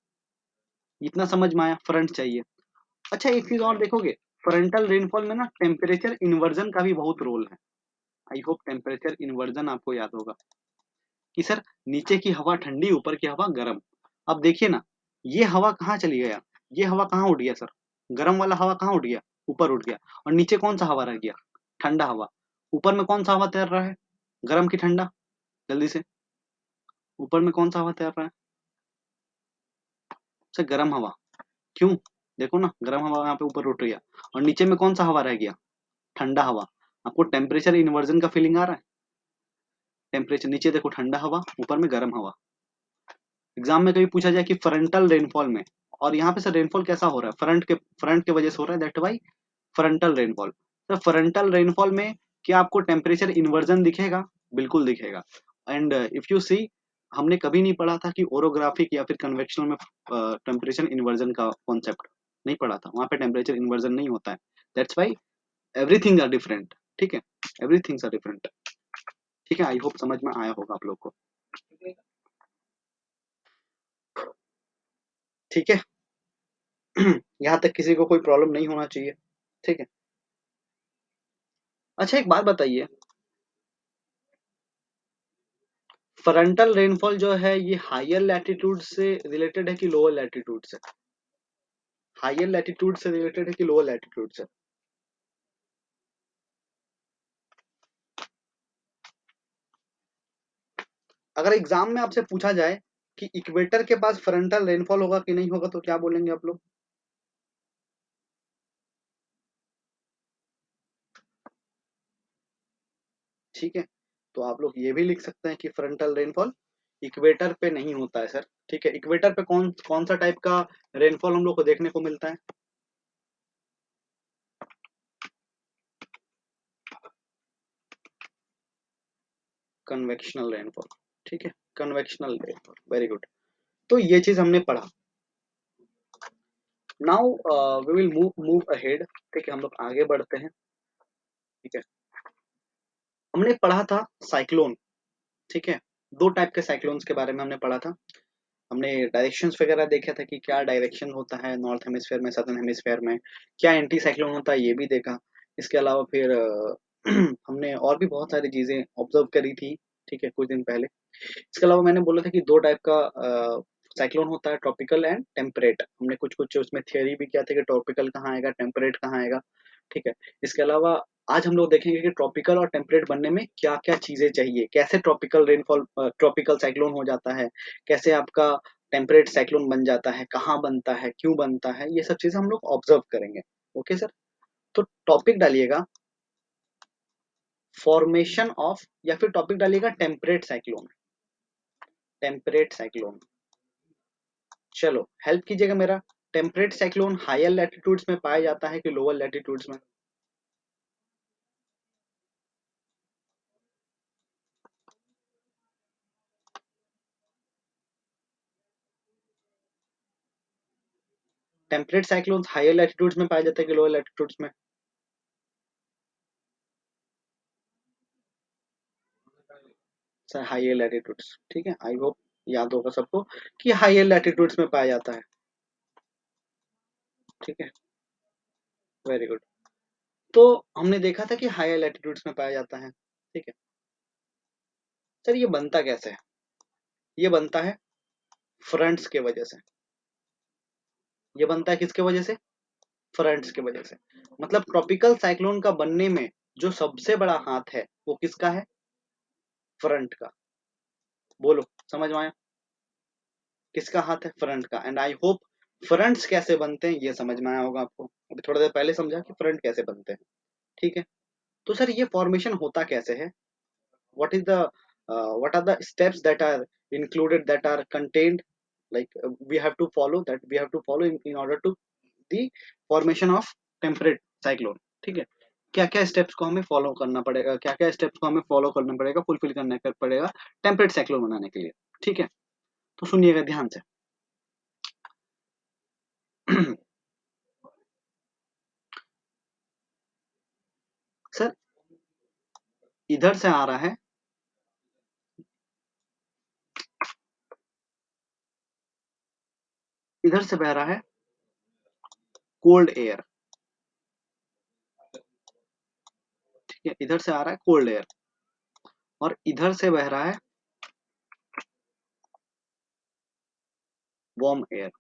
इतना समझ में आया? फ्रंट चाहिए। अच्छा, एक चीज और देखोगे, फ्रंटल रेनफॉल में ना टेम्परेचर इन्वर्जन का भी बहुत रोल है। आई होप टेम्परेचर इन्वर्जन आपको याद होगा कि सर नीचे की हवा ठंडी, ऊपर की हवा गर्म। अब देखिए ना, ये हवा कहाँ चली गया? ये हवा कहाँ उड़ गया सर? गर्म वाला हवा कहाँ उड़ गया? ऊपर उड़ गया। और नीचे कौन सा हवा रह गया? ठंडा हवा। ऊपर में कौन सा हवा तैर रहा है? गर्म की ठंडा? जल्दी से, ऊपर में कौन सा हवा तैर रहा है? सर गर्म हवा। क्यों? देखो ना, गर्म हवा यहाँ पे ऊपर उठ रही है। और नीचे में कौन सा हवा रह गया? ठंडा हवा। आपको टेम्परेचर इन्वर्जन का फीलिंग आ रहा है? टेम्परेचर नीचे देखो ठंडा हवा, ऊपर में गर्म हवा। एग्जाम में कभी पूछा जाए कि फ्रंटल रेनफॉल में, और यहाँ पे सर रेनफॉल कैसा हो रहा है? फ्रंट के वजह से हो रहा है, दैट वाई फ्रंटल रेनफॉल। तो फ्रंटल रेनफॉल में क्या आपको टेम्परेचर इन्वर्जन दिखेगा? बिल्कुल दिखेगा। एंड इफ यू सी, हमने कभी नहीं पढ़ा था कि ओरोग्राफिक या फिर कन्वेक्शनल में टेम्परेचर इन्वर्जन का कॉन्सेप्ट नहीं पढ़ा था। वहां पे टेम्परेचर इन्वर्जन नहीं होता है। That's why everything are different. ठीक है, एवरीथिंग्स आर डिफरेंट। ठीक है, आई होप समझ में आया होगा आप लोग को। ठीक है। यहाँ तक किसी को कोई प्रॉब्लम नहीं होना चाहिए। ठीक है। अच्छा, एक बात बताइए, फ्रंटल रेनफॉल जो है ये हायर लैटिट्यूड से रिलेटेड है कि लोअर लैटिट्यूड से? हायर लैटिट्यूड से रिलेटेड है कि लोअर लैटिट्यूड से? अगर एग्जाम में आपसे पूछा जाए कि इक्वेटर के पास फ्रंटल रेनफॉल होगा कि नहीं होगा, तो क्या बोलेंगे आप लोग? ठीक है, तो आप लोग ये भी लिख सकते हैं कि फ्रंटल रेनफॉल इक्वेटर पे नहीं होता है सर। ठीक है, इक्वेटर पे कौन कौन सा टाइप का रेनफॉल हम लोग को देखने को मिलता है? Convectional rainfall. ठीक है, कन्वेक्शनल रेनफॉल, वेरी गुड। तो ये चीज हमने पढ़ा। Now we will move ahead. ठीक है, हम लोग आगे बढ़ते हैं। ठीक है, हमने पढ़ा था साइक्लोन। ठीक है, दो टाइप के साइक्लोन्स के बारे में हमने पढ़ा था। हमने डायरेक्शंस वगैरह देखा था कि क्या डायरेक्शन होता है नॉर्थ हेमिस्फेयर में, साउथर्न हेमिस्फेयर में, क्या एंटी साइक्लोन होता है, ये भी देखा। इसके अलावा फिर हमने और भी बहुत सारी चीजें ऑब्जर्व करी थी। ठीक है, कुछ दिन पहले। इसके अलावा मैंने बोला था कि दो टाइप का साइक्लोन होता है, ट्रॉपिकल एंड टेम्परेट। हमने कुछ कुछ उसमें थियोरी भी किया था कि ट्रॉपिकल कहाँ आएगा, टेम्परेट कहाँ आएगा। ठीक है, इसके अलावा आज हम लोग देखेंगे कि ट्रॉपिकल और टेम्परेट बनने में क्या क्या चीजें चाहिए, कैसे ट्रॉपिकल रेनफॉल, ट्रॉपिकल साइक्लोन हो जाता है, कैसे आपका टेम्परेट साइक्लोन बन जाता है, कहाँ बनता है, क्यों बनता है, ये सब चीजें हम लोग ऑब्जर्व करेंगे। ओके सर, तो टॉपिक डालिएगा फॉर्मेशन ऑफ, या फिर टॉपिक डालिएगा टेम्परेट साइक्लोन। Temperate cyclone. चलो हेल्प कीजिएगा मेरा। टेम्परेट साइक्लोन हायर लैटिट्यूड्स में पाया जाता है कि लोअर लैटिट्यूड्स में? टेम्परेट साइक्लोन हायर लैटिट्यूड्स में पाया जाता है कि लोअर लैटिट्यूड्स में? Sir higher latitudes. ठीक है, आई होप याद होगा सबको कि हायर लैटिट्यूड्स में पाया जाता है। ठीक है, वेरी गुड। तो हमने देखा था कि हायर लैटिट्यूड्स में पाया जाता है, ठीक है। सर ये बनता कैसे है? ये बनता है फ्रंट्स के वजह से। ये बनता है किसके वजह से? फ्रंट्स की वजह से। मतलब ट्रॉपिकल साइक्लोन का बनने में जो सबसे बड़ा हाथ है वो किसका है? फ्रंट का। बोलो, समझ में आया? किसका हाथ है? फ्रंट का। एंड आई होप फ्रंट्स कैसे बनते हैं ये समझ में आया होगा आपको। अभी थोड़ा देर पहले समझा कि फ्रंट कैसे बनते हैं, ठीक है। तो सर ये फॉर्मेशन होता कैसे है? what is the what are the steps that are included, that are contained, like we have to follow in order to the formation of temperate cyclone, ठीक है। क्या क्या स्टेप्स को हमें फॉलो करना पड़ेगा, क्या क्या स्टेप्स को हमें फॉलो करना पड़ेगा, फुलफिल करना पड़ेगा टेम्परेट साइक्लोन बनाने के लिए, ठीक है। तो सुनिएगा ध्यान से। सर इधर से आ रहा है, इधर से बह रहा है कोल्ड एयर, ठीक है। इधर से आ रहा है कोल्ड एयर और इधर से बह रहा है वार्म एयर।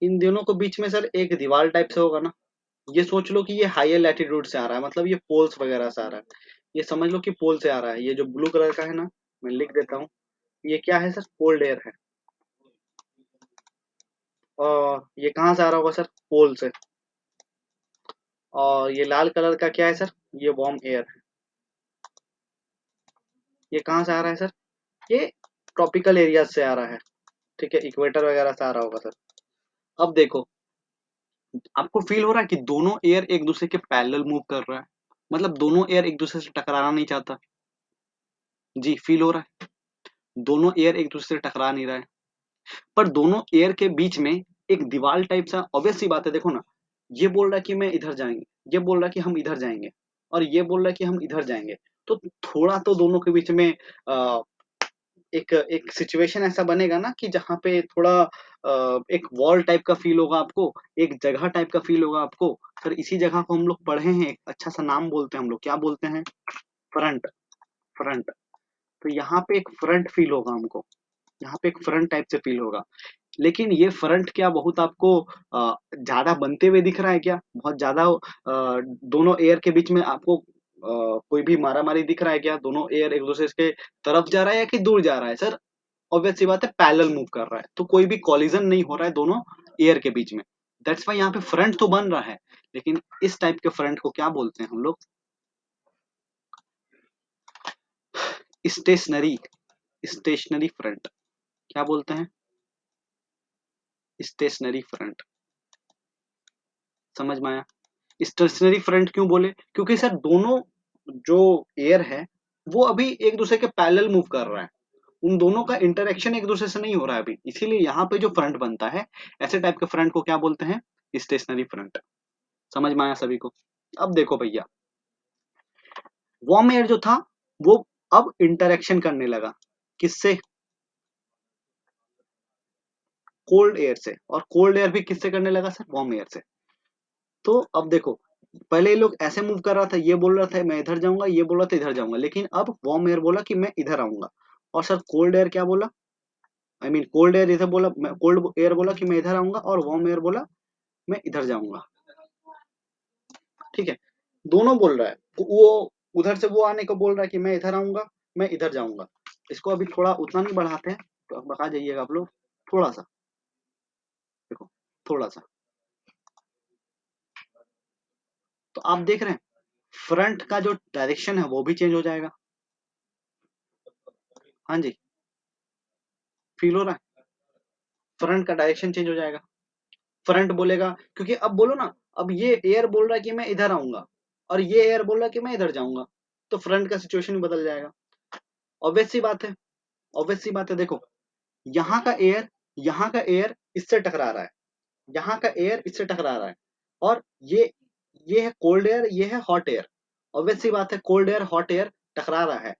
इन दोनों को बीच में सर एक दीवार टाइप से होगा ना। ये सोच लो कि ये हायर लैटिट्यूड से आ रहा है, मतलब ये पोल्स वगैरह से आ रहा है। ये समझ लो कि पोल से आ रहा है। ये जो ब्लू कलर का है ना, मैं लिख देता हूँ, ये क्या है सर? कोल्ड एयर है। और ये कहाँ से आ रहा होगा सर? पोल से। और ये लाल कलर का क्या है सर? ये वार्म एयर है। ये कहाँ से आ रहा है सर? ये ट्रॉपिकल एरिया से आ रहा है, ठीक है। इक्वेटर वगैरह से आ रहा होगा सर। अब देखो, आपको फील हो रहा है कि दोनों एयर एक दूसरे के पैरेलल मूव कर रहा है, मतलब दोनों एयर एक दूसरे से टकराना नहीं चाहता। जी, फील हो रहा है? दोनों एयर एक दूसरे से टकरा नहीं रहा है, पर दोनों एयर के बीच में एक दीवार टाइप सा, ऑब्वियस सी बात है। देखो ना, ये बोल रहा है कि मैं इधर जाएंगे, ये बोल रहा है कि हम इधर जाएंगे, और ये बोल रहा है कि हम इधर जाएंगे। तो थोड़ा तो दोनों के बीच में एक एक सिचुएशन ऐसा बनेगा ना कि जहाँ पे थोड़ा एक वॉल टाइप का फील होगा आपको, एक जगह टाइप का फील होगा आपको। सर इसी जगह को हम लोग पढ़े हैं, एक अच्छा सा नाम बोलते हैं हम लोग, क्या बोलते हैं? फ्रंट। फ्रंट। तो यहाँ पे एक फ्रंट फील होगा हमको, यहाँ पे एक फ्रंट टाइप से फील होगा। लेकिन ये फ्रंट क्या बहुत आपको ज्यादा बनते हुए दिख रहा है क्या? बहुत ज्यादा दोनों एयर के बीच में आपको कोई भी मारा मारी दिख रहा है क्या? दोनों एयर एक दूसरे के तरफ जा रहा है या कि दूर जा रहा है सर? ऑब्वियस सी बात है, पैरेलल मूव कर रहा है, तो कोई भी कॉलिजन नहीं हो रहा है दोनों एयर के बीच में। दैट्स वाई यहाँ पे फ्रंट तो बन रहा है, लेकिन इस टाइप के फ्रंट को क्या बोलते हैं हम लोग? स्टेशनरी। Stationary front. क्या बोलते हैं? Stationary front. समझ में आया? स्टेशनरी फ्रंट क्यों बोले? क्योंकि सर दोनों जो एयर है वो अभी एक दूसरे के पैरेलल मूव कर रहा है, उन दोनों का इंटरेक्शन एक दूसरे से नहीं हो रहा है अभी, इसीलिए यहाँ पे जो फ्रंट बनता है, ऐसे टाइप के फ्रंट को क्या बोलते हैं? Stationary front. समझ में आया सभी को? अब देखो भैया, वार्म एयर जो था वो अब इंटरेक्शन करने लगा, किससे? कोल्ड एयर से। और कोल्ड एयर भी किससे करने लगा सर? वार्म एयर से। तो अब देखो, पहले ये लोग ऐसे मूव कर रहा था, ये बोल रहा था मैं इधर जाऊंगा, ये बोल रहा था इधर जाऊंगा, लेकिन अब वार्म एयर बोला कि मैं इधर आऊंगा। और सर कोल्ड एयर क्या बोला? आई मीन कोल्ड एयर इधर बोला, कोल्ड एयर बोला कि मैं इधर आऊंगा, और वार्म एयर बोला मैं इधर जाऊंगा, ठीक है। दोनों बोल रहा है, वो उधर से वो आने को बोल रहा है कि मैं इधर आऊंगा, मैं इधर जाऊंगा। इसको अभी थोड़ा उतना नहीं बढ़ाते हैं, तो बता जाइएगा आप लोग, थोड़ा सा देखो, थोड़ा सा। तो आप देख रहे हैं फ्रंट का जो डायरेक्शन है वो भी चेंज हो जाएगा। हाँ जी, फील हो रहा है? फ्रंट का डायरेक्शन चेंज हो जाएगा। फ्रंट बोलेगा, क्योंकि अब बोलो ना, अब ये एयर बोल रहा है कि मैं इधर आऊंगा, और ये एयर बोल रहा है कि मैं इधर जाऊंगा, तो फ्रंट का सिचुएशन भी बदल जाएगा। ऑब्वियस सी बात है, ऑब्वियस सी बात है। देखो, यहाँ का एयर, यहाँ का एयर इससे टकरा रहा है, यहाँ का एयर इससे टकरा रहा है, और ये ये है कोल्ड एयर, ये है हॉट एयर। ऑब्वियस सी बात है, कोल्ड एयर हॉट एयर टकरा रहा है।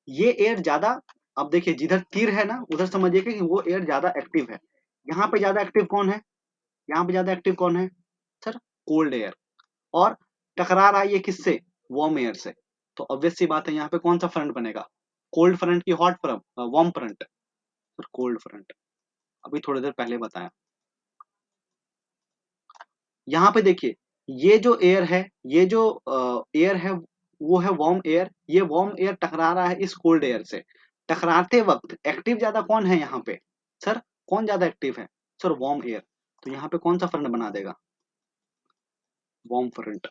ये एयर ज्यादा, अब देखिए जिधर तीर है ना उधर समझिए कि वो एयर ज्यादा एक्टिव है। यहाँ पे ज्यादा एक्टिव कौन है? यहाँ पे ज्यादा एक्टिव कौन है सर? Cold air. और टकरा रहा है ये किससे? वार्म एयर से। तो ऑब्वियस सी बात है यहाँ पे कौन सा फ्रंट बनेगा? कोल्ड फ्रंट की hot front, warm front? Sir cold front. अभी थोड़ी देर पहले बताया। यहाँ पे देखिए, ये जो एयर है, ये जो एयर है वो है वार्म एयर। ये वार्म एयर टकरा रहा है इस कोल्ड एयर से। टकराते वक्त एक्टिव ज्यादा कौन है यहाँ पे? सर कौन ज्यादा एक्टिव है? Sir warm air. तो यहाँ पे कौन सा फ्रंट बना देगा? Warm front.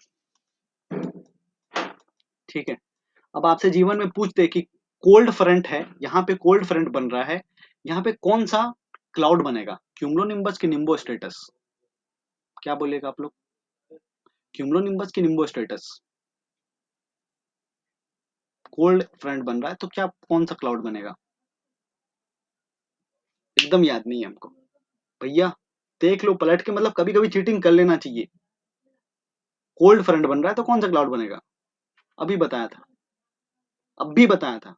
ठीक है। अब आपसे जीवन में पूछते कि कोल्ड फ्रंट है, यहाँ पे कोल्ड फ्रंट बन रहा है, यहाँ पे कौन सा क्लाउड बनेगा? क्यूमुलोनिम्बस की निम्बो स्टेटस? क्या बोलेगा आप लोग? क्यूमुलोनिम्बस की निम्बो स्टेटस? कोल्ड फ्रंट बन रहा है तो क्या कौन सा क्लाउड बनेगा? एकदम याद नहीं है हमको भैया। देख लो पलट के, मतलब कभी कभी चीटिंग कर लेना चाहिए। कोल्ड फ्रंट बन रहा है तो कौन सा क्लाउड बनेगा? अभी बताया था, अभी बताया था।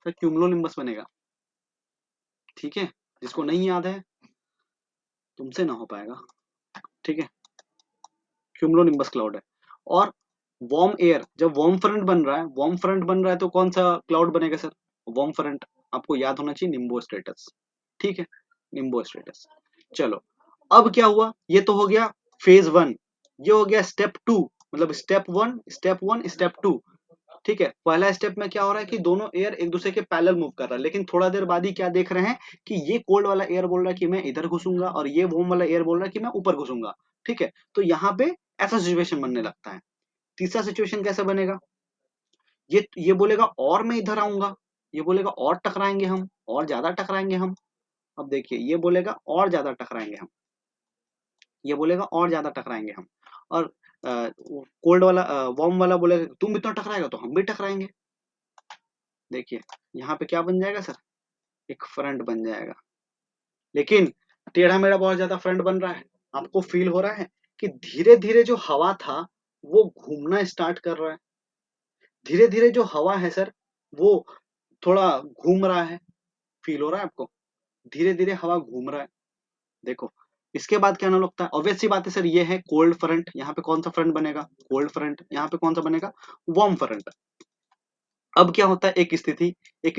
सर क्यूमुलोनिम्बस बनेगा। ठीक है, जिसको नहीं याद है तुमसे ना हो पाएगा। ठीक है, क्यूमुलोनिम्बस क्लाउड है। और वार्म एयर, जब वार्म फ्रंट बन रहा है, वार्म फ्रंट बन रहा है तो कौन सा क्लाउड बनेगा सर? Warm front. आपको याद होना चाहिए निम्बो स्टेटस। ठीक है, निम्बो स्टेटस। चलो, अब क्या हुआ? ये तो हो गया फेज वन। ये हो गया स्टेप टू, मतलब step one, step one, step two. ठीक है, पहला स्टेप में क्या हो रहा है कि दोनों एयर एक दूसरे के पैरेलल मूव कर रहा है, लेकिन थोड़ा देर बाद ही क्या देख रहे हैं कि ये कोल्ड वाला एयर बोल रहा है कि मैं इधर घुसूंगा, और ये वार्म वाला एयर बोल रहा है कि मैं ऊपर घुसूंगा। ठीक है, तो यहाँ पे ऐसा सिचुएशन बनने लगता है। तीसरा सिचुएशन कैसे बनेगा? ये बोलेगा और मैं इधर आऊंगा, ये बोलेगा और टकराएंगे हम, और ज्यादा टकराएंगे हम। अब देखिए, ये बोलेगा और ज्यादा टकराएंगे हम, ये बोलेगा और ज्यादा टकराएंगे हम। और कोल्ड वाला, वार्म वाला बोलेगा तुम इतना टकराएगा तो हम भी टकराएंगे। देखिए यहाँ पे क्या बन जाएगा सर? एक फ्रंट बन जाएगा। लेकिन टेढ़ा मेढ़ा बहुत ज्यादा फ्रंट बन रहा है। आपको फील हो रहा है कि धीरे धीरे जो हवा था वो घूमना स्टार्ट कर रहा है। धीरे धीरे जो हवा है सर, वो थोड़ा घूम रहा है। फील हो रहा है आपको? धीरे धीरे हवा घूम रहा है। देखो, इसके बाद क्या ना लगता है, ऑब्वियस सी बात है सर, ये है कोल्ड फ्रंट। यहाँ पे कौन सा फ्रंट बनेगा? Cold front. यहाँ पे कौन सा बनेगा? Warm front. अब क्या होता है, एक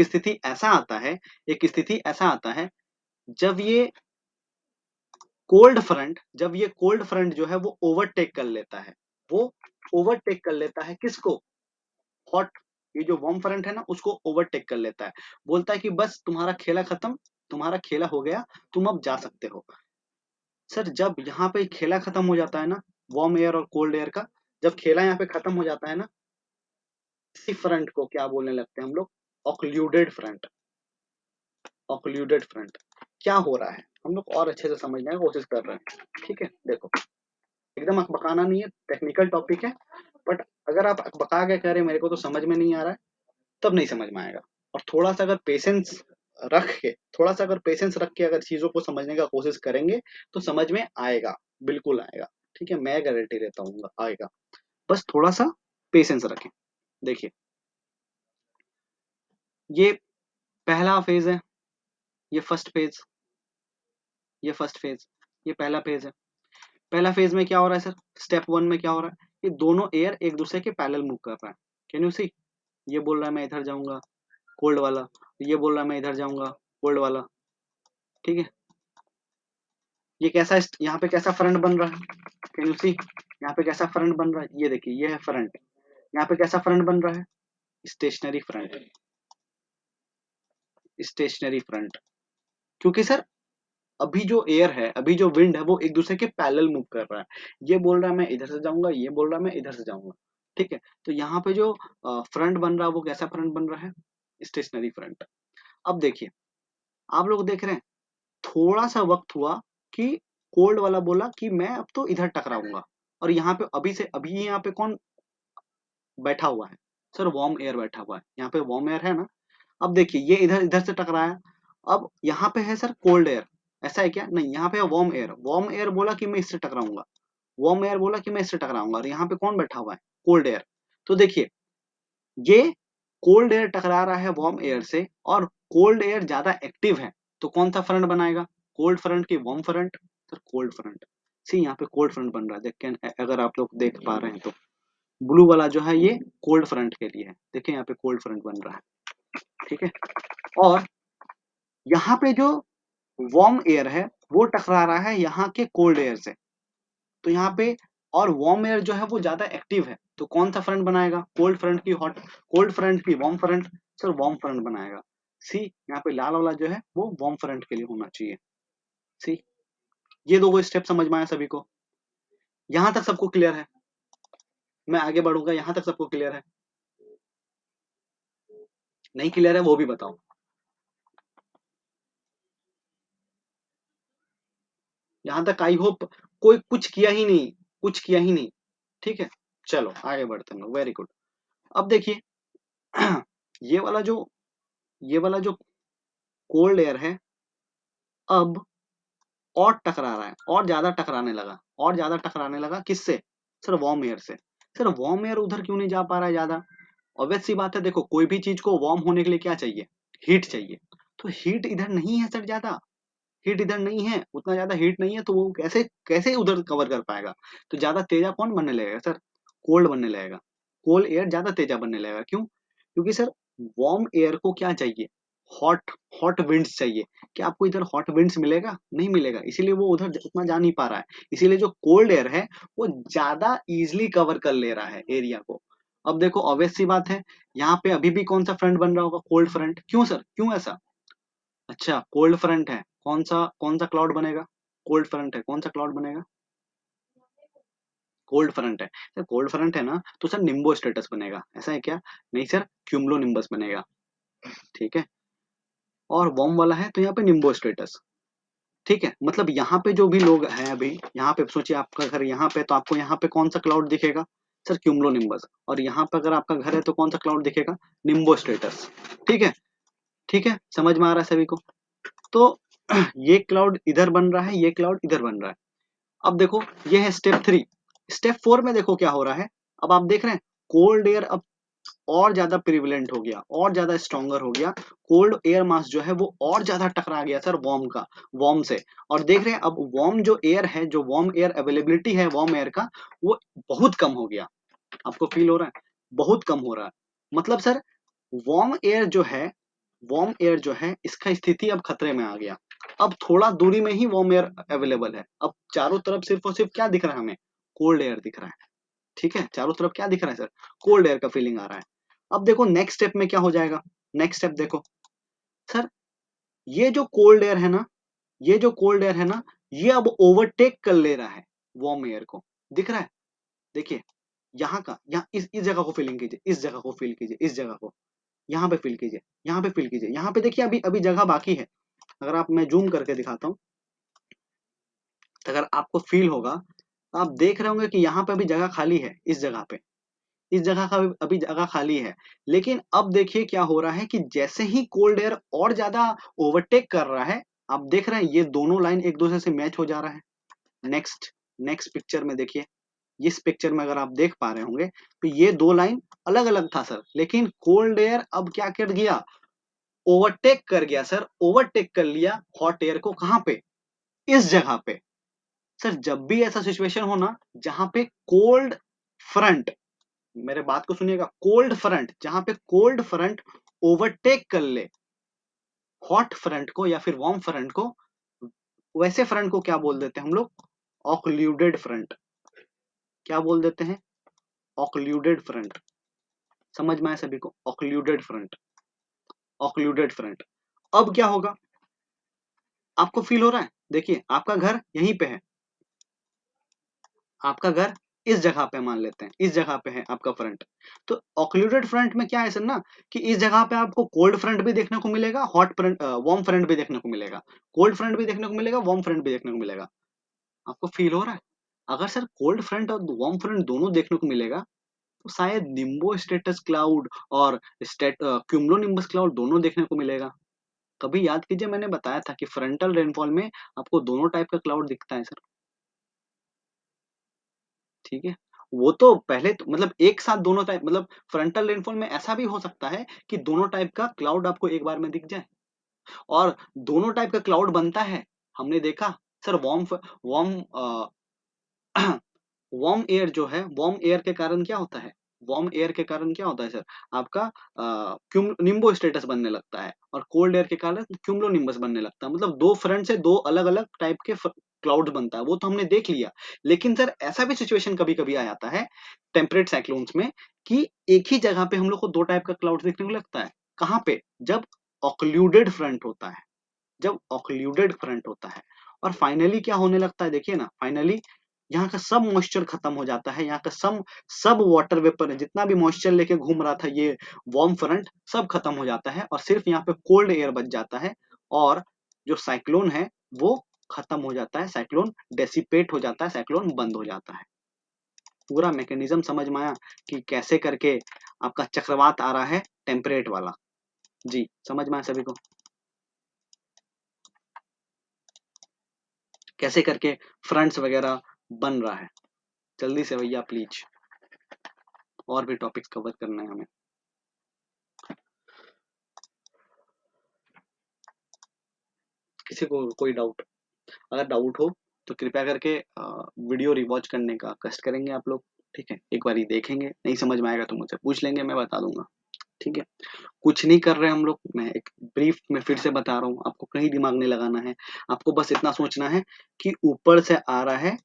स्थिति ऐसा आता है, एक स्थिति ऐसा आता है जब ये कोल्ड फ्रंट जो है वो ओवरटेक कर लेता है। वो ओवरटेक कर लेता है किसको? हॉट, ये जो वार्म फ्रंट है ना उसको ओवरटेक कर लेता है। बोलता है कि बस तुम्हारा खेला खत्म, तुम्हारा खेला हो गया, तुम अब जा सकते हो। सर जब यहाँ पे खेला खत्म हो जाता है ना, वार्म एयर और कोल्ड एयर का, जब खेला यहाँ पे खत्म हो जाता है ना, इसी फ्रंट को क्या बोलने लगते हैं हम लोग? Occluded front. Occluded front. क्या हो रहा है हम लोग और अच्छे से समझने की कोशिश कर रहे हैं। ठीक है, देखो, एकदम अकबकाना नहीं है, टेक्निकल टॉपिक है। बट अगर आप अकबका के कह रहे मेरे को तो समझ में नहीं आ रहा है, तब नहीं समझ में आएगा। और थोड़ा सा अगर पेशेंस रख के, थोड़ा सा अगर पेशेंस रख के अगर चीजों को समझने का कोशिश करेंगे तो समझ में आएगा, बिल्कुल आएगा। ठीक है, मैं गारंटी देता हूँ आएगा। बस थोड़ा सा पेशेंस रखें। देखिए, ये पहला फेज है, ये फर्स्ट फेज, ये फर्स्ट फेज, ये पहला फेज है। पहला फेज में क्या हो रहा है सर? स्टेप वन में क्या हो रहा है? ये दोनों एयर एक दूसरे के पैरेलल मूव कर रहा है। Can you see? ये बोल रहा है मैं इधर जाऊंगा, कोल्ड वाला। ये बोल रहा है मैं इधर जाऊंगा, कोल्ड वाला। ठीक है, ये कैसा, यहाँ पे कैसा फ्रंट बन रहा है? Can you see? यहाँ पे कैसा फ्रंट बन रहा है? ये देखिए, ये है फ्रंट। यहाँ पे कैसा फ्रंट बन रहा है? Stationary front. Stationary front. क्योंकि सर अभी जो एयर है, अभी जो विंड है वो एक दूसरे के पैरेलल मूव कर रहा है। ये बोल रहा है मैं इधर से जाऊंगा, ये बोल रहा है मैं इधर से जाऊंगा। ठीक है, तो यहाँ पे जो फ्रंट बन रहा है वो कैसा फ्रंट बन रहा है? Stationary front. अब देखिए, आप लोग देख रहे हैं, थोड़ा सा वक्त हुआ कि कोल्ड वाला बोला कि मैं अब तो इधर टकराऊंगा, और यहाँ पे अभी से अभी यहाँ पे कौन बैठा हुआ है? सर वार्म एयर बैठा हुआ है। यहाँ पे वार्म एयर है ना। अब देखिए, ये इधर इधर से टकराया। अब यहाँ पे है सर कोल्ड एयर। ऐसा है क्या? नहीं, यहाँ पे वार्म एयर, वार्म एयर बोला कि मैं इससे टकराऊंगा, वार्म एयर बोला कि मैं इससे टकराऊंगा, और यहाँ पे कौन बैठा हुआ है? Cold air. तो देखिए, ये कोल्ड एयर टकरा रहा है वार्म एयर से, और कोल्ड एयर ज्यादा एक्टिव है, तो कौन सा फ्रंट बनाएगा? कोल्ड फ्रंट की warm front? Sir cold front. See यहाँ पे कोल्ड फ्रंट बन रहा है, देख, अगर आप लोग देख पा रहे हैं तो ब्लू वाला जो है ये कोल्ड फ्रंट के लिए है, देखिए यहाँ पे कोल्ड फ्रंट बन रहा है, ठीक है। और यहाँ पे जो वार्म एयर है वो टकरा रहा है यहाँ के कोल्ड एयर से, तो यहाँ पे, और वार्म एयर जो है वो ज्यादा एक्टिव है, तो कौन सा फ्रंट बनाएगा? कोल्ड फ्रंट की हॉट, कोल्ड फ्रंट की warm front? Sir warm front बनाएगा। सी यहाँ पे लाल वाला जो है वो वार्म फ्रंट के लिए होना चाहिए। सी, ये दो स्टेप समझ में आया सभी को? यहाँ तक सबको क्लियर है? मैं आगे बढ़ूंगा, यहाँ तक सबको क्लियर है? नहीं क्लियर है वो भी बताओ। यहाँ तक आई होप कोई कुछ किया ही नहीं, कुछ किया ही नहीं, ठीक है। चलो आगे बढ़ते हैं, वेरी गुड। अब देखिए ये वाला जो, ये वाला जो कोल्ड एयर है, अब और टकरा रहा है, और ज्यादा टकराने लगा, और ज्यादा टकराने लगा किससे? सर वार्म एयर से। सर वार्म एयर उधर क्यों नहीं जा पा रहा है ज्यादा? ऑब्वियस सी बात है, देखो कोई भी चीज को वार्म होने के लिए क्या चाहिए? हीट चाहिए। तो हीट इधर नहीं है सर ज्यादा, हीट इधर नहीं है, उतना ज्यादा हीट नहीं है, तो वो कैसे कैसे उधर कवर कर पाएगा? तो ज्यादा तेजा कौन बनने लगेगा सर? कोल्ड बनने लगेगा, कोल्ड एयर ज्यादा तेजा बनने लगेगा। क्यों? क्योंकि सर वार्म एयर को क्या चाहिए? हॉट, हॉट विंड्स चाहिए। क्या आपको इधर हॉट विंड्स मिलेगा? नहीं मिलेगा, इसीलिए वो उधर उतना जा नहीं पा रहा है। इसीलिए जो कोल्ड एयर है वो ज्यादा इजिली कवर कर ले रहा है एरिया को। अब देखो ऑब्वियस सी बात है, यहाँ पे अभी भी कौन सा फ्रंट बन रहा होगा? Cold front. क्यों सर, क्यों ऐसा? अच्छा कोल्ड फ्रंट है, कौन सा क्लाउड बनेगा? कोल्ड फ्रंट है, कौन सा क्लाउड बनेगा? कोल्ड फ्रंट है। सर कोल्ड फ्रंट है ना, तो सर निम्बो स्टेटस बनेगा, ऐसा है क्या? नहीं सर, क्यूमुलो निम्बस बनेगा, ठीक है। और वार्म वाला है तो यहाँ पे निम्बो स्टेटस, ठीक है। मतलब यहाँ पे जो भी लोग हैं अभी, यहाँ पे सोचिए आपका घर यहाँ पे, तो आपको यहाँ पे कौन सा क्लाउड दिखेगा? Sir cumulo nimbus. और यहाँ पे अगर आपका घर है तो कौन सा क्लाउड दिखेगा? निम्बो स्टेटस, ठीक है। ठीक है, समझ में आ रहा है सभी को? तो ये क्लाउड इधर बन रहा है, ये क्लाउड इधर बन रहा है। अब देखो, ये है स्टेप 3। स्टेप 4 में देखो क्या हो रहा है। अब आप देख रहे हैं कोल्ड एयर अब और ज्यादा प्रिविलेंट हो गया, और ज्यादा स्ट्रॉन्गर हो गया। कोल्ड एयर मास जो है वो और ज्यादा टकरा गया सर वार्म का, वार्म से। और देख रहे हैं अब वार्म जो एयर है, जो वार्म एयर अवेलेबिलिटी है वार्म एयर का, वो बहुत कम हो गया। आपको फील हो रहा है? बहुत कम हो रहा है। मतलब सर वार्म एयर जो है, वार्म एयर जो है इसका स्थिति अब खतरे में आ गया। अब थोड़ा दूरी में ही वार्म एयर अवेलेबल है, अब चारों तरफ सिर्फ और सिर्फ क्या दिख रहा है हमें? कोल्ड एयर दिख रहा है, ठीक है। चारों तरफ क्या दिख रहा है सर? कोल्ड एयर का फीलिंग आ रहा है। अब देखो नेक्स्ट स्टेप में क्या हो जाएगा। नेक्स्ट स्टेप देखो सर, ये जो कोल्ड एयर है ना, ये जो कोल्ड एयर है ना, ये अब ओवरटेक कर ले रहा है वार्म एयर को। दिख रहा है? देखिए यहाँ का, यहाँ इस जगह को फीलिंग कीजिए, इस जगह को फील कीजिए, इस जगह को, यहाँ पे फील कीजिए, यहाँ पे फील कीजिए, यहाँ पे देखिए अभी अभी जगह बाकी है। अगर आप, मैं जूम करके दिखाता हूँ, तो अगर आपको फील होगा तो आप देख रहे होंगे कि यहाँ पे अभी जगह खाली है, इस जगह पे, इस जगह का अभी जगह खाली है। लेकिन अब देखिए क्या हो रहा है कि जैसे ही कोल्ड एयर और ज्यादा ओवरटेक कर रहा है, आप देख रहे हैं ये दोनों लाइन एक दूसरे से मैच हो जा रहा है। नेक्स्ट, नेक्स्ट पिक्चर में देखिए, इस पिक्चर में अगर आप देख पा रहे होंगे तो ये दो लाइन अलग अलग था सर, लेकिन कोल्ड एयर अब क्या कर गया? ओवरटेक कर गया सर, ओवरटेक कर लिया हॉट एयर को। कहां पे? इस जगह पे। सर जब भी ऐसा सिचुएशन हो ना, जहां पे कोल्ड फ्रंट, मेरे बात को सुनिएगा, कोल्ड फ्रंट, जहां पे कोल्ड फ्रंट ओवरटेक कर ले हॉट फ्रंट को या फिर वार्म फ्रंट को, वैसे फ्रंट को क्या बोल देते हैं हम लोग? Occluded front. क्या बोल देते हैं? Occluded front. समझ में आया सभी को? Occluded front, occluded front. अब क्या होगा? आपको फील हो रहा है? देखिए आपका घर यहीं पे है, आपका घर इस जगह पे मान लेते हैं, इस जगह पे है आपका फ्रंट। तो ऑक्लूडेड फ्रंट में क्या है सर ना, कि इस जगह पे आपको कोल्ड फ्रंट भी देखने को मिलेगा, हॉट फ्रंट, वार्म फ्रंट भी देखने को मिलेगा, कोल्ड फ्रंट भी देखने को मिलेगा, वार्म फ्रंट भी देखने को मिलेगा। आपको फील हो रहा है? अगर सर कोल्ड फ्रंट और वार्म फ्रंट दोनों देखने को मिलेगा, तो शायद निम्बो स्टेटस क्लाउड और स्टेट क्यूमुलो निम्बस क्लाउड दोनों देखने को मिलेगा। कभी याद कीजिए, मैंने बताया था कि फ्रंटल रेनफॉल में आपको दोनों टाइप का क्लाउड दिखता है सर। ठीक है, वो तो पहले तो मतलब एक साथ दोनों टाइप, मतलब फ्रंटल रेनफॉल में ऐसा भी हो सकता है कि दोनों टाइप का क्लाउड आपको एक बार में दिख जाए, और दोनों टाइप का क्लाउड बनता है। हमने देखा सर, वार्म वार्म एयर जो है, वार्म एयर के कारण क्या होता है, वार्म एयर के कारण क्या होता है सर, आपका निम्बो स्टेटस बनने लगता है, और कोल्ड एयर के कारण क्यूमुलो निम्बस बनने लगता है। मतलब दो फ्रंट से दो अलग अलग टाइप के क्लाउड बनता है, वो तो हमने देख लिया। लेकिन सर ऐसा भी सिचुएशन कभी कभी आ जाता है टेम्परेट साइक्लोन्स में, कि एक ही जगह पे हम लोग को दो टाइप का क्लाउड देखने को लगता है। कहाँ पे? जब ऑक्लूडेड फ्रंट होता है, जब ऑक्लूडेड फ्रंट होता है। और फाइनली क्या होने लगता है, देखिए ना, फाइनली यहाँ का सब मॉइस्चर खत्म हो जाता है, यहाँ का सब सब वाटर वेपर जितना भी मॉइस्चर लेके घूम रहा था ये वार्म फ्रंट, सब खत्म हो जाता है, और सिर्फ यहाँ पे कोल्ड एयर बच जाता है। और जो साइक्लोन है वो खत्म हो जाता है, साइक्लोन डेसिपेट हो जाता है, साइक्लोन बंद हो जाता है। पूरा मैकेनिज्म समझ में आया कि कैसे करके आपका चक्रवात आ रहा है टेम्परेट वाला। जी, समझ में आया सभी को, कैसे करके फ्रंट्स वगैरह बन रहा है। जल्दी से भैया प्लीज, और भी टॉपिक्स कवर करना है हमें। किसी को कोई डाउट, अगर डाउट हो तो कृपया करके वीडियो रिवॉच करने का कष्ट करेंगे आप लोग। ठीक है, एक बार ही देखेंगे, नहीं समझ में आएगा तो मुझसे पूछ लेंगे, मैं बता दूंगा। ठीक है, कुछ नहीं कर रहे हम लोग, मैं एक ब्रीफ में फिर से बता रहा हूँ, आपको कहीं दिमाग नहीं लगाना है। आपको बस इतना सोचना है कि ऊपर से आ रहा है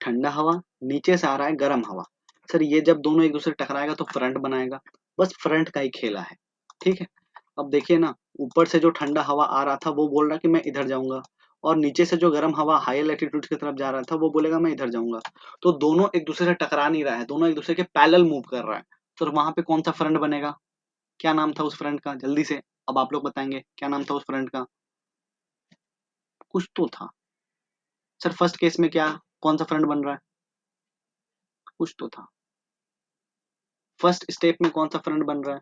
ठंडा हवा, नीचे से आ रहा है गर्म हवा। सर ये जब दोनों एक दूसरे टकराएगा तो फ्रंट बनाएगा, बस फ्रंट का ही खेला है। ठीक है, अब देखिए ना, ऊपर से जो ठंडा हवा आ रहा था वो बोल रहा कि मैं इधर जाऊंगा, और नीचे से जो गर्म हवा हाई लैटिट्यूड की तरफ जा रहा था वो बोलेगा मैं इधर जाऊंगा। तो दोनों एक दूसरे से टकरा नहीं रहा है, दोनों एक दूसरे के पैरेलल मूव कर रहा है। तो वहां पे कौन सा फ्रंट बनेगा? क्या नाम था उस फ्रंट का, जल्दी से अब आप लोग बताएंगे क्या नाम था उस फ्रंट का? कुछ तो था सर, फर्स्ट केस में क्या, कौन सा फ्रंट बन रहा है? कुछ तो था, फर्स्ट स्टेप में कौन सा फ्रंट बन रहा है?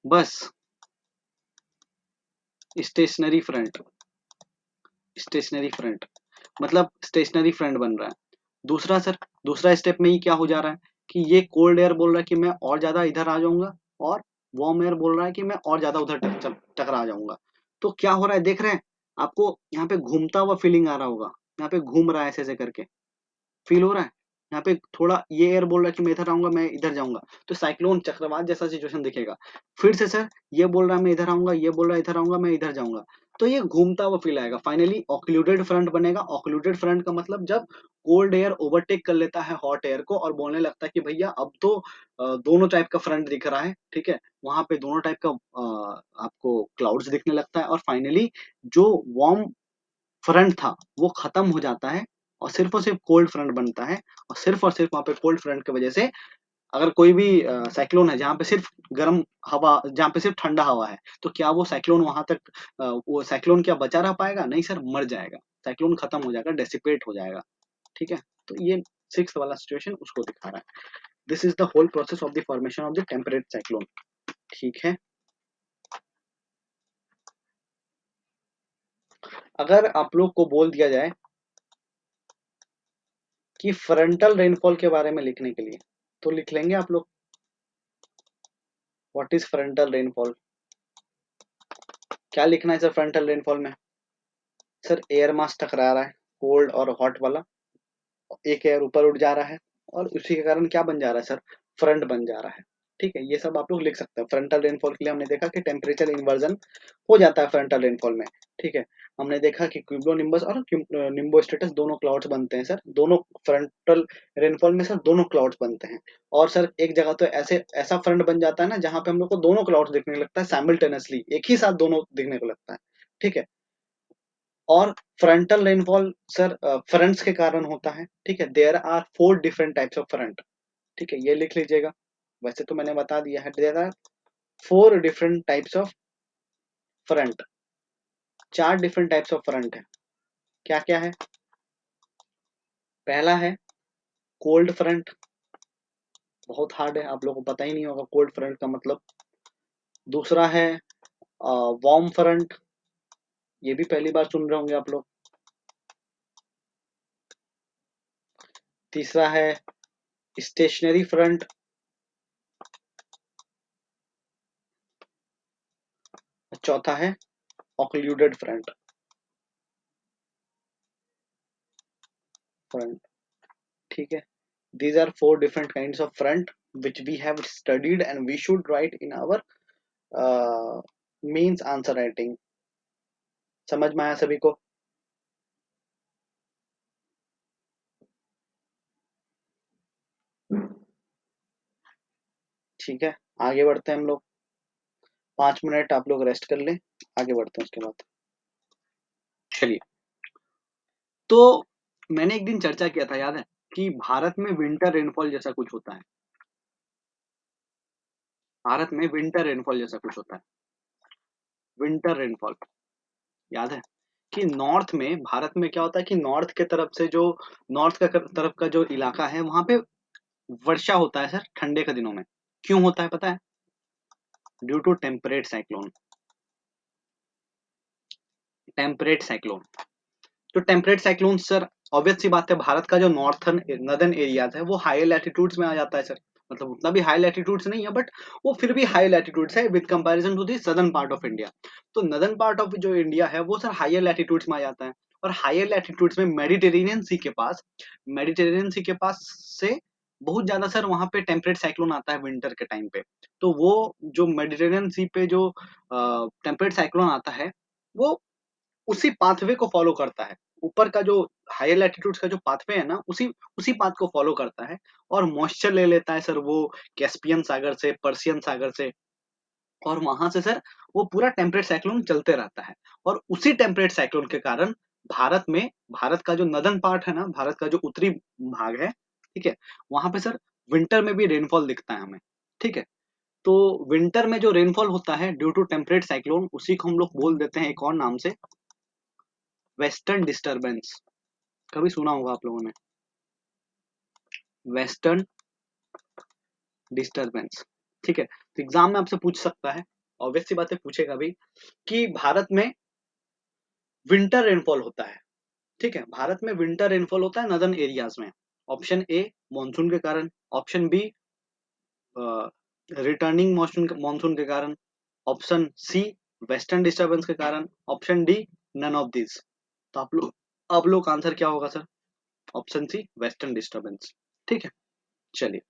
बस स्टेशनरी फ्रंट, स्टेशनरी फ्रंट, मतलब स्टेशनरी फ्रंट बन रहा है। दूसरा सर, दूसरा स्टेप में ही क्या हो जा रहा है कि ये कोल्ड एयर बोल रहा है कि मैं और ज्यादा इधर आ जाऊंगा, और वार्म एयर बोल रहा है कि मैं और ज्यादा उधर टकरा जाऊंगा। तो क्या हो रहा है देख रहे हैं? आपको यहाँ पे घूमता हुआ फीलिंग आ रहा होगा, यहाँ पे घूम रहा है ऐसे ऐसे करके, फील हो रहा है? यहाँ पे थोड़ा ये एयर बोल रहा है कि मैं इधर आऊंगा, मैं इधर जाऊंगा, तो साइक्लोन चक्रवात जैसा सिचुएशन दिखेगा। फिर से सर, ये बोल रहा है मैं इधर आऊंगा, ये बोल रहा है इधर आऊंगा, मैं इधर जाऊंगा, तो ये घूमता हुआ फील आएगा। फाइनली ऑक्लूडेड फ्रंट बनेगा। ऑक्लूडेड फ्रंट का मतलब जब कोल्ड एयर ओवरटेक कर लेता है हॉट एयर को, और बोलने लगता है कि भैया अब तो दोनों टाइप का फ्रंट दिख रहा है। ठीक है, वहां पे दोनों टाइप का आपको क्लाउड्स दिखने लगता है, और फाइनली जो वार्म फ्रंट था वो खत्म हो जाता है, और सिर्फ कोल्ड फ्रंट बनता है। और सिर्फ वहां पे कोल्ड फ्रंट की वजह से, अगर कोई भी साइक्लोन है जहाँ पे सिर्फ गर्म हवा, जहाँ पे सिर्फ ठंडा हवा है, तो क्या वो साइक्लोन वहां तक वो साइक्लोन क्या बचा रह पाएगा? नहीं सर, मर जाएगा, साइक्लोन खत्म हो जाएगा, डेसिपेट हो जाएगा। ठीक है, तो ये सिक्स वाला सिचुएशन उसको दिखा रहा है। This is the whole process of the formation of the temperate cyclone. ठीक है, अगर आप लोग को बोल दिया जाए कि फ्रंटल रेनफॉल के बारे में लिखने के लिए, तो लिख लेंगे आप लोग? What is frontal rainfall? क्या लिखना है सर फ्रंटल रेनफॉल में? सर एयर मास टकरा रहा है, कोल्ड और हॉट वाला, एक एयर ऊपर उठ जा रहा है, और उसी के कारण क्या बन जा रहा है सर? फ्रंट बन जा रहा है। ठीक है, ये सब आप लोग लिख सकते हैं। फ्रंटल रेनफॉल के लिए हमने देखा कि टेम्परेचर इन्वर्जन हो जाता है फ्रंटल रेनफॉल में। ठीक है, हमने देखा कि क्यूमुलो निम्बस और निम्बो स्टेटस दोनों क्लाउड्स बनते हैं सर, दोनों फ्रंटल रेनफॉल में सर दोनों क्लाउड्स बनते हैं। और सर एक जगह तो ऐसे ऐसा फ्रंट बन जाता है ना जहां पे हम लोग को दोनों क्लाउड्स दिखने लगता है साइमल्टेनियसली, एक ही साथ दोनों दिखने को लगता है। ठीक है, और फ्रंटल रेनफॉल सर फ्रंट्स के कारण होता है। ठीक है, there are four different types of front. ठीक है, ये लिख लीजिएगा। वैसे तो मैंने बता दिया है, there are four different types of front, चार डिफरेंट टाइप्स ऑफ फ्रंट है। क्या क्या है? पहला है कोल्ड फ्रंट, बहुत हार्ड है, आप लोगों को पता ही नहीं होगा कोल्ड फ्रंट का मतलब। दूसरा है वार्म फ्रंट, ये भी पहली बार सुन रहे होंगे आप लोग। तीसरा है स्टेशनरी फ्रंट। चौथा है ऑक्लूडेड फ्रंट। फ्रंट, ठीक है। These are four different kinds of front which we have studied and we should write in our uh, means answer writing. समझ में आया सभी को? ठीक है, आगे बढ़ते हैं हम लोग। 5 मिनट आप लोग रेस्ट कर लें, आगे बढ़ते हैं उसके बाद। चलिए, तो मैंने एक दिन चर्चा किया था, याद है, कि भारत में विंटर रेनफॉल जैसा कुछ होता है। भारत में विंटर रेनफॉल जैसा कुछ होता है, विंटर रेनफॉल, याद है? कि नॉर्थ में, भारत में क्या होता है कि नॉर्थ के तरफ से जो, नॉर्थ का तरफ का जो इलाका है वहां पे वर्षा होता है सर ठंडे के दिनों में। क्यों होता है पता है? Due to temperate cyclone. Temperate cyclone, तो टेम्परेट साइक्लोन सर, ऑब्वियस सी बात है, भारत का जो नॉर्थन नदर्न एरियाज है वो हाई लैटिट्यूड्स में आ जाता है सर। मतलब उतना भी हाई लैटिट्यूड्स नहीं है, बट वो फिर भी हाई लैटिट्यूड्स है with comparison to the southern part of India. तो नदर्न पार्ट ऑफ जो इंडिया है वो सर हायर लैटिट्यूड्स में आ जाता है। और हायर लैटिट्यूड्स में मेडिटेरेनियन सी के पास, मेडिटेरेनियन सी के पास से बहुत ज्यादा सर वहां पे टेम्परेट साइक्लोन आता है विंटर के टाइम पे। तो वो जो मेडिटेरेनियन सी पे जो टेम्परेट साइक्लोन आता है, वो उसी पाथवे को फॉलो करता है। ऊपर का जो हायर लैटिट्यूड्स का जो पाथवे है ना, उसी उसी पाथ को फॉलो करता है। और मॉइस्चर ले लेता है सर वो कैस्पियन सागर से, पर्शियन सागर से। और वहां से सर वो पूरा टेम्परेट साइक्लोन चलते रहता है। और उसी टेम्परेट साइक्लोन के कारण भारत में, भारत का जो नदर्न पार्ट है ना, भारत का जो उत्तरी भाग है, ठीक है, वहां पे सर विंटर में भी रेनफॉल दिखता है हमें। ठीक है, तो विंटर में जो रेनफॉल होता है ड्यू टू टेम्परेट साइक्लोन, उसी को हम लोग बोल देते हैं एक और नाम से, वेस्टर्न डिस्टरबेंस। कभी सुना होगा आप लोगों ने, वेस्टर्न डिस्टरबेंस। ठीक है, तो एग्जाम में आपसे पूछ सकता है, ऑब्वियस सी बात है पूछेगा भी, कि भारत में विंटर रेनफॉल होता है। ठीक है, भारत में विंटर रेनफॉल होता है नदर्न एरियाज में। ऑप्शन ए मॉनसून के कारण, option B returning monsoon monsoon के कारण, ऑप्शन सी वेस्टर्न डिस्टरबेंस के कारण, option D none of this. तो आप लोग का आंसर क्या होगा sir? Option C western disturbance. ठीक है, चलिए।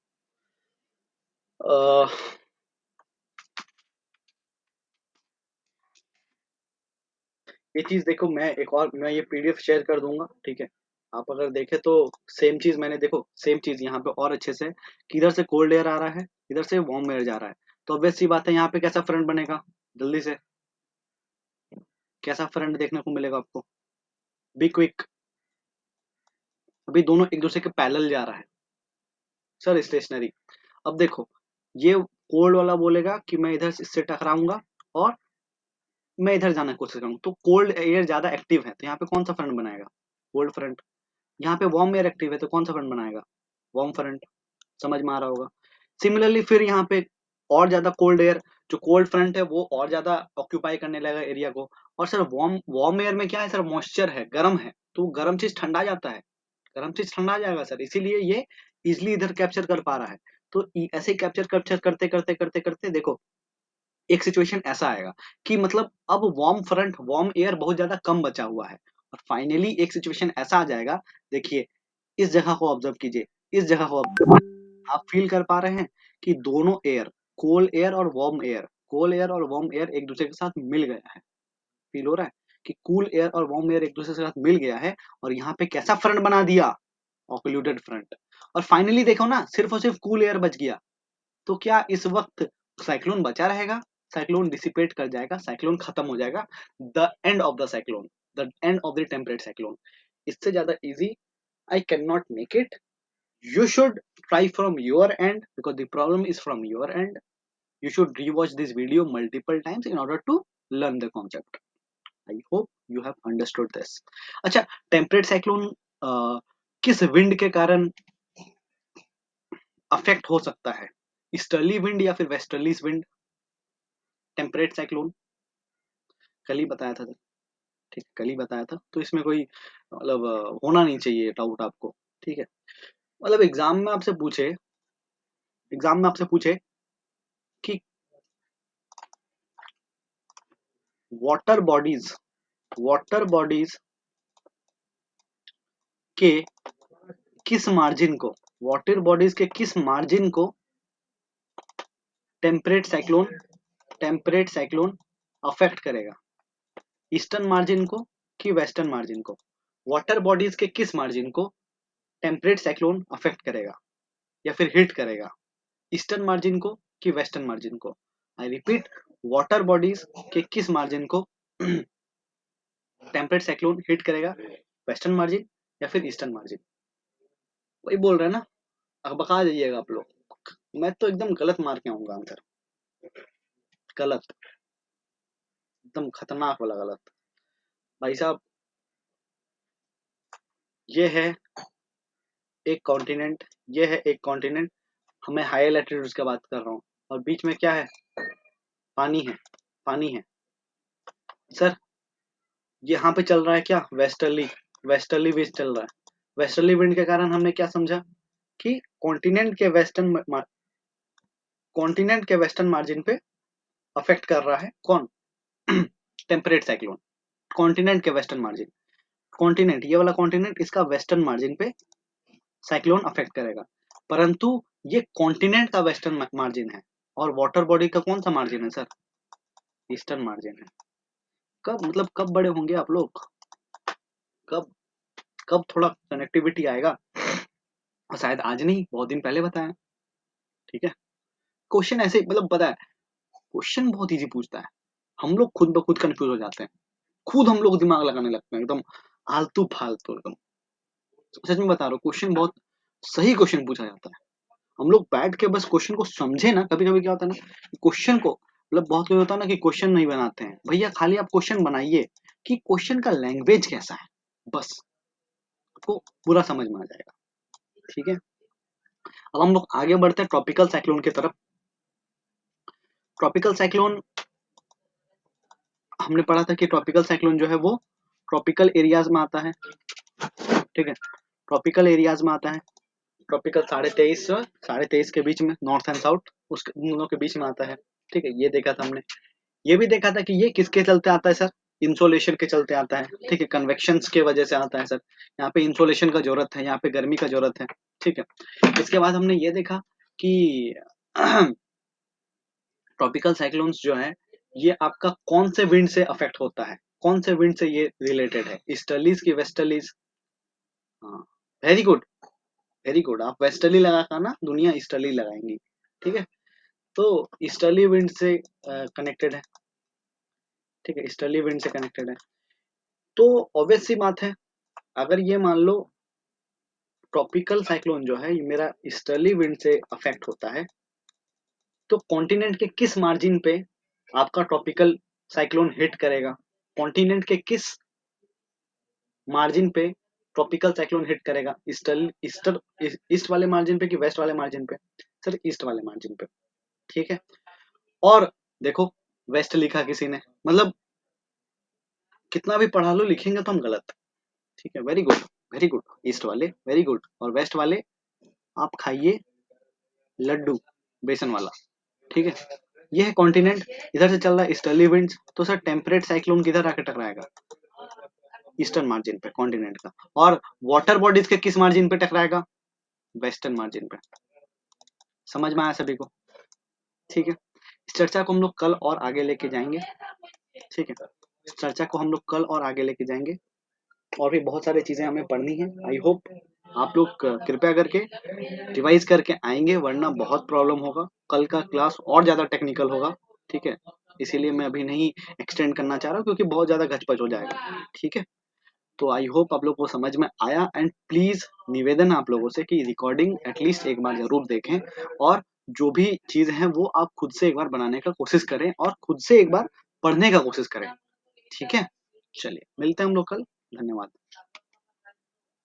अह, ये चीज देखो, मैं एक और, मैं ये पीडीएफ शेयर कर दूंगा, ठीक है। आप अगर देखें तो सेम चीज मैंने, देखो सेम चीज यहाँ पे और अच्छे से, कि इधर से कोल्ड एयर आ रहा है, इधर से वार्म एयर जा रहा है। तो ऑब्वियस सी बात है, यहाँ पे कैसा फ्रंट बनेगा? जल्दी से, कैसा फ्रंट देखने को मिलेगा आपको? Be quick. अभी दोनों एक दूसरे के पैरेलल जा रहा है सर, स्टेशनरी। अब देखो, ये कोल्ड वाला बोलेगा कि मैं इधर इससे टकराऊंगा और मैं इधर जाने की कोशिश करूंगा, तो कोल्ड एयर ज्यादा एक्टिव है, तो यहाँ पे कौन सा फ्रंट बनाएगा? Cold front. यहाँ पे वार्म एयर एक्टिव है, तो कौन सा फ्रंट बनाएगा? Warm front. समझ में आ रहा होगा? सिमिलरली फिर यहाँ पे और ज्यादा कोल्ड एयर, जो कोल्ड फ्रंट है वो और ज्यादा ऑक्यूपाई करने लगेगा एरिया को। और सर वार्म वार्म एयर में क्या है सर? मॉइस्चर है, गर्म है, तो गर्म चीज ठंडा जाता है, गर्म चीज ठंडा जाएगा सर, इसीलिए ये इजिली इधर कैप्चर कर पा रहा है। तो ऐसे कैप्चर कैप्चर करते करते करते करते देखो, एक सिचुएशन ऐसा आएगा कि मतलब अब वार्म फ्रंट, वार्म एयर बहुत ज्यादा कम बचा हुआ है। और फाइनली एक सिचुएशन ऐसा आ जाएगा, देखिए इस जगह को ऑब्जर्व कीजिए, इस जगह को आप फील कर पा रहे हैं कि दोनों एयर, कोल्ड एयर और वार्म एयर, कोल्ड एयर और वार्म एयर एक दूसरे के साथ मिल गया है। फील हो रहा है कि कूल एयर और वार्म एयर एक दूसरे के साथ मिल गया है, और यहाँ पे कैसा फ्रंट बना दिया? Occluded front. और फाइनली देखो ना, सिर्फ और सिर्फ कूल एयर बच गया। तो क्या इस वक्त साइक्लोन बचा रहेगा? साइक्लोन डिसिपेट कर जाएगा, साइक्लोन खत्म हो जाएगा। The end of the cyclone, the end of the temperate cyclone. इससे ज्यादा easy I can not make it. You should try from your end because the problem is from your end. You should rewatch this video multiple times in order to learn the concept. I hope you have understood this. अच्छा, temperate cyclone किस wind के कारण affect हो सकता है? Easterly wind या फिर westerly wind, temperate cyclone, कल ही बताया था। ठीक है, कल ही बताया था, तो इसमें कोई मतलब होना नहीं चाहिए डाउट आपको। ठीक है, मतलब एग्जाम में आपसे पूछे कि वाटर बॉडीज वाटर बॉडीज के किस मार्जिन को वाटर बॉडीज के किस मार्जिन को टेम्परेट साइक्लोन अफेक्ट करेगा? ईस्टर्न मार्जिन को कि वेस्टर्न मार्जिन को? वाटर बॉडीज के किस मार्जिन को टेम्परेट साइक्लोन अफेक्ट करेगा या फिर हिट करेगा? ईस्टर्न मार्जिन को कि वेस्टर्न मार्जिन को? आई रिपीट, वाटर बॉडीज के किस मार्जिन को टेम्परेट साइक्लोन हिट करेगा? वेस्टर्न मार्जिन या फिर ईस्टर्न मार्जिन? वही बोल रहे हैं ना, अब बता जाइएगा आप लोग। मैं तो एकदम गलत मार के आऊंगा आंसर, गलत, एकदम खतरनाक वाला गलत। भाई साहब, ये है एक कॉन्टिनेंट, ये है एक कॉन्टिनेंट, मैं हाई लैटिट्यूड्स की बात कर रहा हूँ, और बीच में क्या है? पानी है, पानी है। सर, यहाँ पे चल रहा है क्या? वेस्टर्ली विंड चल रहा है। वेस्टर्ली विंड के कारण हमने क्या समझा कि कॉन्टिनेंट के वेस्टर्न मार्जिन पे अफेक्ट कर रहा है कौन? Temperate cyclone. कॉन्टिनेंट के वेस्टर्न मार्जिन, कॉन्टिनेंट, ये वाला कॉन्टिनेंट, इसका वेस्टर्न मार्जिन पे साइक्लोन अफेक्ट करेगा। परंतु ये कॉन्टिनेंट का वेस्टर्न मार्जिन है, और वाटर बॉडी का कौन सा मार्जिन है सर? ईस्टर्न मार्जिन है। कब, मतलब कब बड़े होंगे आप लोग? कब कब थोड़ा कनेक्टिविटी आएगा? और शायद आज नहीं, बहुत दिन पहले बताया। ठीक है, क्वेश्चन ऐसे मतलब पता है, क्वेश्चन बहुत इजी पूछता है, हम लोग खुद ब खुद कंफ्यूज हो जाते हैं, खुद हम लोग दिमाग लगाने लगते हैं एकदम आलतू फालतू एकदम। सच में बता रहा हूँ, क्वेश्चन बहुत सही क्वेश्चन पूछा जाता है। हम लोग बैठ के बस क्वेश्चन को समझे ना, कभी कभी क्या होता है ना, क्वेश्चन को मतलब बहुत लोग होता है ना कि क्वेश्चन नहीं बनाते हैं, भैया खाली आप क्वेश्चन बनाइए कि क्वेश्चन का लैंग्वेज कैसा है, बस आपको पूरा समझ में आ जाएगा। ठीक है, अब हम लोग आगे बढ़ते हैं ट्रॉपिकल साइक्लोन की तरफ। ट्रॉपिकल साइक्लोन, हमने पढ़ा था कि ट्रॉपिकल साइक्लोन जो है वो ट्रॉपिकल एरियाज में आता है। ठीक है, ट्रॉपिकल एरियाज में आता है, ट्रॉपिकल 23.5 के बीच में, नॉर्थ एंड साउथ, उस दोनों के बीच में आता है। ठीक है, ये देखा था हमने। ये भी देखा था कि ये किसके चलते आता है सर? इंसोलेशन के चलते आता है। ठीक है, कन्वेक्शन के वजह से आता है सर। यहाँ पे इंसोलेशन का जरूरत है, यहाँ पे गर्मी का जरूरत है। ठीक है, इसके बाद हमने ये देखा कि ट्रॉपिकल साइक्लोन्स जो है ये आपका कौन से विंड से अफेक्ट होता है, कौन से विंड से ये रिलेटेड है, ईस्टर्लीज की वेस्टर्लीज? हाँ, वेरी गुड, वेरी गुड, आप वेस्टर्ली लगा कर ना दुनिया ईस्टर्ली लगाएंगी। ठीक है, तो ईस्टर्ली विंड से कनेक्टेड है। ठीक है, ईस्टर्ली विंड से कनेक्टेड है, तो ऑब्वियस सी बात है, अगर ये मान लो ट्रॉपिकल साइक्लोन जो है ये मेरा ईस्टर्ली विंड से अफेक्ट होता है, तो कॉन्टिनेंट के किस मार्जिन पे आपका ट्रॉपिकल साइक्लोन हिट करेगा? कॉन्टिनेंट के किस मार्जिन पे ट्रॉपिकल साइक्लोन हिट करेगा? ईस्ट वाले मार्जिन पे कि वेस्ट वाले मार्जिन पे? सर, ईस्ट वाले मार्जिन पे। ठीक है, और देखो, वेस्ट लिखा किसी ने, मतलब कितना भी पढ़ा लो लिखेंगे तो हम गलत। ठीक है, very good, very good, east वाले वेरी गुड, और वेस्ट वाले आप खाइए लड्डू बेसन वाला। ठीक है, ये है कॉन्टिनेंट, इधर से चल रहा है ईस्टर्ली विंड्स, तो सर टेम्परेट साइक्लोन किधर आके टकराएगा? ईस्टर्न मार्जिन पे कॉन्टिनेंट का। और वाटर बॉडीज के किस मार्जिन पे टकराएगा? वेस्टर्न मार्जिन पे। समझ में आया सभी को? ठीक है, इस चर्चा को हम लोग कल और आगे लेके जाएंगे। ठीक है, इस चर्चा को हम लोग कल और आगे लेके जाएंगे, और भी बहुत सारी चीजें हमें पढ़नी है। आई होप आप लोग कृपया करके रिवाइज करके आएंगे, वरना बहुत प्रॉब्लम होगा, कल का क्लास और ज्यादा टेक्निकल होगा। ठीक है, इसीलिए मैं अभी नहीं एक्सटेंड करना चाह रहा हूँ, क्योंकि बहुत ज्यादा घचपच हो जाएगा। ठीक है, तो आई होप आप लोग को समझ में आया, एंड प्लीज निवेदन है आप लोगों से कि रिकॉर्डिंग एटलीस्ट एक बार जरूर देखें, और जो भी चीज है वो आप खुद से एक बार बनाने का कोशिश करें, और खुद से एक बार पढ़ने का कोशिश करें। ठीक है, चलिए मिलते हैं हम लोग कल। धन्यवाद।